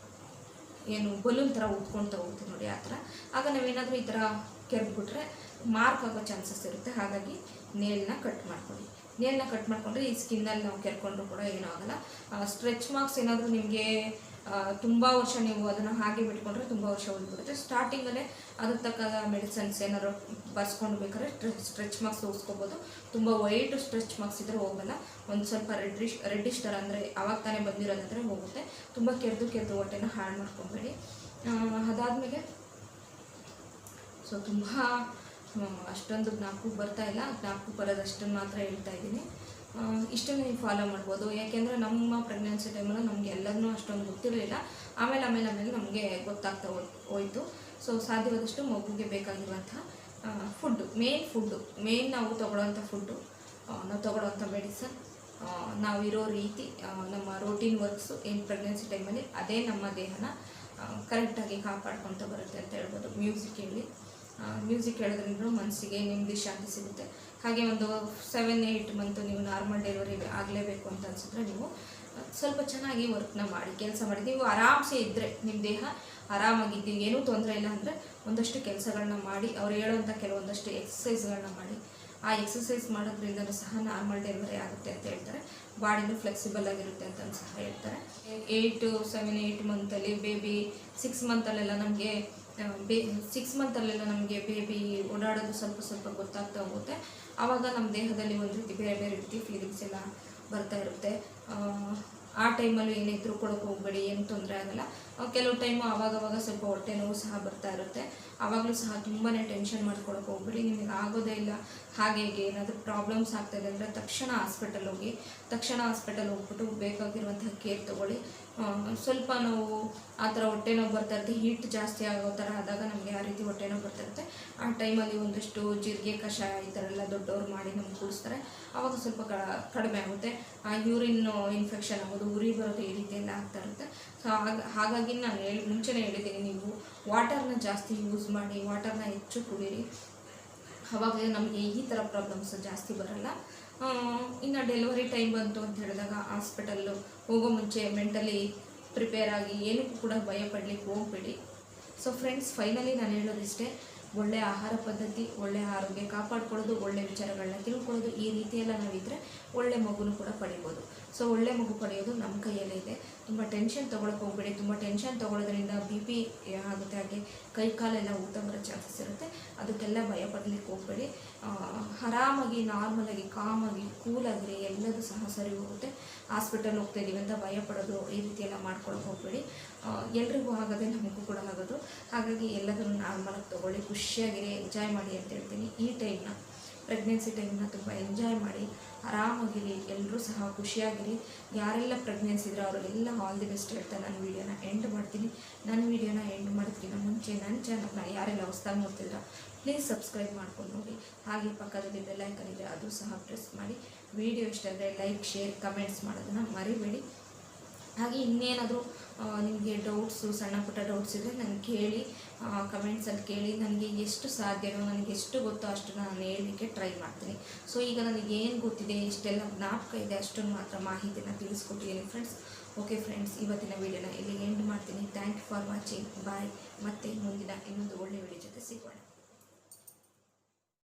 ಏನು ಬಲೂನ್ ಥರ ಉದ್ಕೊಳ್ತಾ ಹೋಗುತ್ತೆ ನೋಡಿ, ಆ ಥರ. ಆಗ ನಾವೇನಾದರೂ ಈ ಥರ ಕೆರೆದ್ಬಿಟ್ರೆ ಮಾರ್ಕ್ ಆಗೋ ಚಾನ್ಸಸ್ ಇರುತ್ತೆ. ಹಾಗಾಗಿ ನೇಲ್ನ ಕಟ್ ಮಾಡ್ಕೊಳ್ಳಿ. ನೇಲ್ನ ಕಟ್ ಮಾಡಿಕೊಂಡ್ರೆ ಈ ಸ್ಕಿನ್ನಲ್ಲಿ ನಾವು ಕೆರ್ಕೊಂಡ್ರು ಕೂಡ ಏನೂ ಆಗಲ್ಲ. ಸ್ಟ್ರೆಚ್ ಮಾರ್ಕ್ಸ್ ಏನಾದರೂ ನಿಮಗೆ ತುಂಬ ವರ್ಷ ನೀವು ಅದನ್ನು ಹಾಗೆ ಬಿಟ್ಕೊಂಡ್ರೆ ತುಂಬ ವರ್ಷ ಉಳಿದ್ಬಿಡುತ್ತೆ. ಸ್ಟಾರ್ಟಿಂಗಲ್ಲೇ ಅದಕ್ಕೆ ತಕ್ಕ ಮೆಡಿಸನ್ಸ್ ಏನಾದ್ರು ಬರ್ಸ್ಕೊಂಡು ಬೇಕಾದ್ರೆ ಸ್ಟ್ರೆಚ್ ಮಾರ್ಕ್ಸ್ ಉಳಿಸ್ಕೋಬೋದು. ತುಂಬ ವೈಟ್ ಸ್ಟ್ರೆಚ್ ಮಾರ್ಕ್ಸ್ ಇದ್ದರೆ ಹೋಗಲ್ಲ. ಒಂದು ಸ್ವಲ್ಪ ರೆಡ್ಡಿಶ್ ಥರ ಅಂದರೆ ಆವಾಗ ತಾನೇ ಬಂದಿರೋದಾದರೆ ಹೋಗುತ್ತೆ. ತುಂಬ ಕೆರೆದು ಹೊಟ್ಟೆನ ಹಾಳು ಮಾಡ್ಕೊಬೇಡಿ. ಅದಾದಮೇಲೆ ಸೊ ತುಂಬ ಅಷ್ಟೊಂದು ಜ್ಞಾಪಕಕ್ಕೆ ಬರ್ತಾಯಿಲ್ಲ, ಜ್ಞಾಪಕಕ್ಕೆ ಬರೋದಷ್ಟನ್ನು ಮಾತ್ರ ಹೇಳ್ತಾ ಇದ್ದೀನಿ. ಇಷ್ಟನ್ನು ನೀವು ಫಾಲೋ ಮಾಡ್ಬೋದು. ಯಾಕೆಂದರೆ ನಮ್ಮ ಪ್ರೆಗ್ನೆನ್ಸಿ ಟೈಮಲ್ಲಿ ನಮಗೆ ಎಲ್ಲದನ್ನೂ ಅಷ್ಟೊಂದು ಗೊತ್ತಿರಲಿಲ್ಲ. ಆಮೇಲೆ ನಮಗೆ ಗೊತ್ತಾಗ್ತಾ ಹೋಯಿತು. ಸೊ ಸಾಧ್ಯವಾದಷ್ಟು ಮಗುಗೆ ಬೇಕಾಗಿರುವಂಥ ಮೇನ್ ನಾವು ತೊಗೊಳ್ಳೋವಂಥ ಫುಡ್ಡು, ನಾವು ತೊಗೊಳ್ಳೋವಂಥ ಮೆಡಿಸನ್, ನಾವಿರೋ ರೀತಿ, ನಮ್ಮ ರೋಟೀನ್ ವರ್ಕ್ಸು ಏನು ಪ್ರೆಗ್ನೆನ್ಸಿ ಟೈಮಲ್ಲಿ ಅದೇ ನಮ್ಮ ದೇಹನ ಕರೆಕ್ಟಾಗಿ ಕಾಪಾಡ್ಕೊತ ಬರುತ್ತೆ ಅಂತ ಹೇಳ್ಬೋದು. ಮ್ಯೂಸಿಕ್ ಹೇಳೋದ್ರಿಂದ ಮನಸ್ಸಿಗೆ ನೆಮ್ಮದಿ, ಶಾಂತಿ ಸಿಗುತ್ತೆ. ಹಾಗೆ ಒಂದು 7-8 ಮಂತು ನೀವು ನಾರ್ಮಲ್ ಡೆಲಿವರಿ ಆಗಲೇಬೇಕು ಅಂತ ಅನಿಸಿದ್ರೆ ನೀವು ಸ್ವಲ್ಪ ಚೆನ್ನಾಗಿ ವರ್ಕ್ನ ಮಾಡಿ, ಕೆಲಸ ಮಾಡಿ. ನೀವು ಆರಾಮ್ಸೆ ಇದ್ದರೆ, ನಿಮ್ಮ ದೇಹ ಆರಾಮಾಗಿದ್ದೀವಿ, ಏನೂ ತೊಂದರೆ ಇಲ್ಲ ಅಂದರೆ ಒಂದಷ್ಟು ಕೆಲಸಗಳನ್ನ ಮಾಡಿ, ಅವ್ರು ಹೇಳೋವಂಥ ಕೆಲವೊಂದಷ್ಟು ಎಕ್ಸಸೈಸ್ಗಳನ್ನ ಮಾಡಿ. ಆ ಎಕ್ಸಸೈಸ್ ಮಾಡೋದ್ರಿಂದಲೂ ಸಹ ನಾರ್ಮಲ್ ಡೆಲಿವರಿ ಆಗುತ್ತೆ ಅಂತ ಹೇಳ್ತಾರೆ. ಬಾಡಿನೂ ಫ್ಲೆಕ್ಸಿಬಲ್ ಆಗಿರುತ್ತೆ ಅಂತ ಸಹ ಹೇಳ್ತಾರೆ. 7-8 ಮಂತಲ್ಲಿ ಬೇಬಿ 6 ಮಂತಲ್ಲೆಲ್ಲ ನಮಗೆ 6 ಮಂತಲ್ಲೆಲ್ಲ ನಮಗೆ ಬೇಬಿ ಓಡಾಡೋದು ಸ್ವಲ್ಪ ಗೊತ್ತಾಗ್ತಾ ಹೋಗುತ್ತೆ. ಆವಾಗ ನಮ್ಮ ದೇಹದಲ್ಲಿ ಒಂದು ರೀತಿ ಬೇರೆ ರೀತಿ ಫೀಲಿಂಗ್ಸ್ ಎಲ್ಲ ಬರ್ತಾ ಇರುತ್ತೆ. ಆ ಟೈಮಲ್ಲೂ ಏನಿದ್ರು ಕೊಡೋಕೆ ಹೋಗಬೇಡಿ, ಏನು ತೊಂದರೆ ಆಗಲ್ಲ. ಕೆಲವು ಟೈಮು ಆವಾಗವಾಗ ಸ್ವಲ್ಪ ಹೊಟ್ಟೆ ನೋವು ಸಹ ಬರ್ತಾ ಇರುತ್ತೆ. ಆವಾಗಲೂ ಸಹ ತುಂಬಾ ಟೆನ್ಷನ್ ಮಾಡ್ಕೊಳಕ್ಕೆ ಹೋಗ್ಬೇಡಿ. ನಿಮಗೆ ಆಗೋದೇ ಇಲ್ಲ, ಹಾಗೆ ಏನಾದರೂ ಪ್ರಾಬ್ಲಮ್ಸ್ ಆಗ್ತಾಯಿದೆ ಅಂದರೆ ತಕ್ಷಣ ಹಾಸ್ಪಿಟಲ್ ಹೋಗ್ಬಿಟ್ಟು ಬೇಕಾಗಿರುವಂತಹ ಕೇರ್ ತೊಗೊಳ್ಳಿ. ಸ್ವಲ್ಪ ನಾವು ಆ ಥರ ಹೊಟ್ಟೆ ನೋವು ಬರ್ತಾ ಇರುತ್ತೆ, ಹೀಟ್ ಜಾಸ್ತಿ ಆಗೋ ಥರ ಆದಾಗ ನಮಗೆ ಆ ರೀತಿ ಹೊಟ್ಟೆ ನೋವು ಬರ್ತಾ ಇರುತ್ತೆ. ಆ ಟೈಮಲ್ಲಿ ಒಂದಷ್ಟು ಜೀರಿಗೆ ಕಷಾಯ ಈ ಥರ ಎಲ್ಲ ದೊಡ್ಡವ್ರು ಮಾಡಿ ನಮ್ಗೆ ಕುಡಿಸ್ತಾರೆ. ಆವಾಗ ಸ್ವಲ್ಪ ಕಡಿಮೆ ಆಗುತ್ತೆ. ಆ ಯೂರಿನ್ ಇನ್ಫೆಕ್ಷನ್ ಆಗೋದು, ಉರಿ ಬರೋದು ಈ ರೀತಿ ಎಲ್ಲ ಆಗ್ತಾ ಇರುತ್ತೆ. ಸೊ ಹಾಗಾಗಿ ನಾನು ಮುಂಚೆನೇ ಹೇಳಿದ್ದೀನಿ, ನೀವು ವಾಟರ್ನ ಜಾಸ್ತಿ ಯೂಸ್ ಮಾಡಿ, ವಾಟರ್ನ ಹೆಚ್ಚು ಕುಡೀರಿ. ಆವಾಗ ನಮಗೆ ಈ ಥರ ಪ್ರಾಬ್ಲಮ್ಸ್ ಜಾಸ್ತಿ ಬರಲ್ಲ. ಇನ್ನು ಡೆಲಿವರಿ ಟೈಮ್ ಬಂತು ಅಂತ ಹೇಳಿದಾಗ ಹಾಸ್ಪಿಟಲ್ಲು ಹೋಗೋ ಮುಂಚೆ ಮೆಂಟಲಿ ಪ್ರಿಪೇರ್ ಆಗಿ ಏನಕ್ಕೂ ಕೂಡ ಭಯ ಪಡಲಿಕ್ಕೆ ಹೋಗಬೇಡಿ. ಸೊ ಫ್ರೆಂಡ್ಸ್, ಫೈನಲಿ ನಾನು ಹೇಳೋದಿಷ್ಟೇ, ಒಳ್ಳೆಯ ಆಹಾರ ಪದ್ಧತಿ, ಒಳ್ಳೆಯ ಆರೋಗ್ಯ ಕಾಪಾಡ್ಕೊಳ್ಳೋದು, ಒಳ್ಳೆಯ ವಿಚಾರಗಳನ್ನ ತಿಳ್ಕೊಳ್ಳೋದು, ಈ ರೀತಿಯೆಲ್ಲ ನಾವಿದ್ದರೆ ಒಳ್ಳೆ ಮಗುನೂ ಕೂಡ ಪಡಿಬೋದು. ಸೊ ಒಳ್ಳೆ ಮಗು ಪಡೆಯೋದು ನಮ್ಮ ಕೈಯಲ್ಲೇ ಇದೆ. ತುಂಬ ಟೆನ್ಷನ್ ತೊಗೊಳಕ್ಕೆ ಹೋಗಬೇಡಿ. ತುಂಬ ಟೆನ್ಷನ್ ತೊಗೊಳೋದ್ರಿಂದ BP ಆಗುತ್ತೆ, ಹಾಗೆ ಕೈ ಕಾಲೆಲ್ಲ ಊತ ಬರೋ ಚಾನ್ಸಸ್ ಇರುತ್ತೆ. ಅದಕ್ಕೆಲ್ಲ ಭಯ ಪಡಲಿಕ್ಕೆ ಹೋಗಬೇಡಿ. ಆರಾಮಾಗಿ, ನಾರ್ಮಲಾಗಿ, ಕಾಮಾಗಿ, ಕೂಲಾಗಿರಿ, ಎಲ್ಲದೂ ಸಹ ಸರಿ ಹೋಗುತ್ತೆ. ಹಾಸ್ಪಿಟಲ್ ಹೋಗ್ತಾ ಇದ್ದೀವಿ ಅಂತ ಭಯ ಪಡೋದು ಈ ರೀತಿ ಎಲ್ಲ ಮಾಡ್ಕೊಳಕ್ಕೆ ಹೋಗಬೇಡಿ. ಎಲ್ರಿಗೂ ಆಗೋದೇ ನಮಗೂ ಕೂಡ ಆಗೋದು. ಹಾಗಾಗಿ ಎಲ್ಲದನ್ನು ನಾರ್ಮಲಾಗಿ ತೊಗೊಳ್ಳಿ, ಖುಷಿಯಾಗಿರಿ, ಎಂಜಾಯ್ ಮಾಡಿ ಅಂತ ಹೇಳ್ತೀನಿ. ಈ ಟೈಮ್ನ, ಪ್ರೆಗ್ನೆನ್ಸಿ ಟೈಮ್ನ ತುಂಬ ಎಂಜಾಯ್ ಮಾಡಿ, ಆರಾಮಾಗಿರಿ, ಎಲ್ಲರೂ ಸಹ ಖುಷಿಯಾಗಿರಿ. ಯಾರೆಲ್ಲ ಪ್ರೆಗ್ನೆನ್ಸಿ ಇದ್ರೋ ಅವರಿಗೆಲ್ಲ ಆಲ್ ದಿ ಬೆಸ್ಟ್ ಹೇಳ್ತಾ ನಾನು ವೀಡಿಯೋನ ಎಂಡ್ ಮಾಡ್ತೀನಿ. ನನ್ನ ವೀಡಿಯೋನ ಎಂಡ್ ಮಾಡೋದಕ್ಕಿಂತ ಮುಂಚೆ ನನ್ನ ಚಾನಲ್ನ ಯಾರೆಲ್ಲ ಹೊಸ್ದಾಗಿ ನೋಡ್ತಿದ್ರ ಪ್ಲೀಸ್ ಸಬ್ಸ್ಕ್ರೈಬ್ ಮಾಡ್ಕೊಂಡು ನೋಡಿ. ಹಾಗೆ ಪಕ್ಕದಲ್ಲಿ ಬೆಲ್ ಐಕಾನ್ ಇದೆ, ಅದು ಸಹ ಪ್ರೆಸ್ ಮಾಡಿ. ವಿಡಿಯೋ ಇಷ್ಟ ಆದರೆ ಲೈಕ್, ಶೇರ್, ಕಮೆಂಟ್ಸ್ ಮಾಡೋದನ್ನು ಮರಿಬೇಡಿ. ಹಾಗೆ ಇನ್ನೇನಾದರೂ ನಿಮಗೆ ಡೌಟ್ಸು, ಸಣ್ಣ ಪುಟ್ಟ ಡೌಟ್ಸ್ ಇದ್ದರೆ ನನಗೆ ಕೇಳಿ, ಕಮೆಂಟ್ಸಲ್ಲಿ ಕೇಳಿ. ನನಗೆ ಎಷ್ಟು ಸಾಧ್ಯವೋ, ನನಗೆ ಎಷ್ಟು ಗೊತ್ತೋ ಅಷ್ಟು ನಾನು ಹೇಳಲಿಕ್ಕೆ ಟ್ರೈ ಮಾಡ್ತೀನಿ. ಸೊ ಈಗ ನನಗೇನು ಗೊತ್ತಿದೆ, ಇಷ್ಟೆಲ್ಲ ಜ್ಞಾಪಕ ಇದೆ, ಅಷ್ಟನ್ನು ಮಾತ್ರ ಮಾಹಿತಿನ ತಿಳಿಸ್ಕೊಟ್ಟಿದ್ದೀನಿ ಫ್ರೆಂಡ್ಸ್. ಓಕೆ ಫ್ರೆಂಡ್ಸ್, ಇವತ್ತಿನ ವೀಡಿಯೋನ ಇಲ್ಲಿ ಎಂಡ್ ಮಾಡ್ತೀನಿ. Thank you for watching. Bye. ಮತ್ತೆ ಮುಂದಿನ ಇನ್ನೊಂದು ಒಳ್ಳೆಯ ವೀಡಿಯೋ ಜೊತೆ ಸಿಗೋಣ.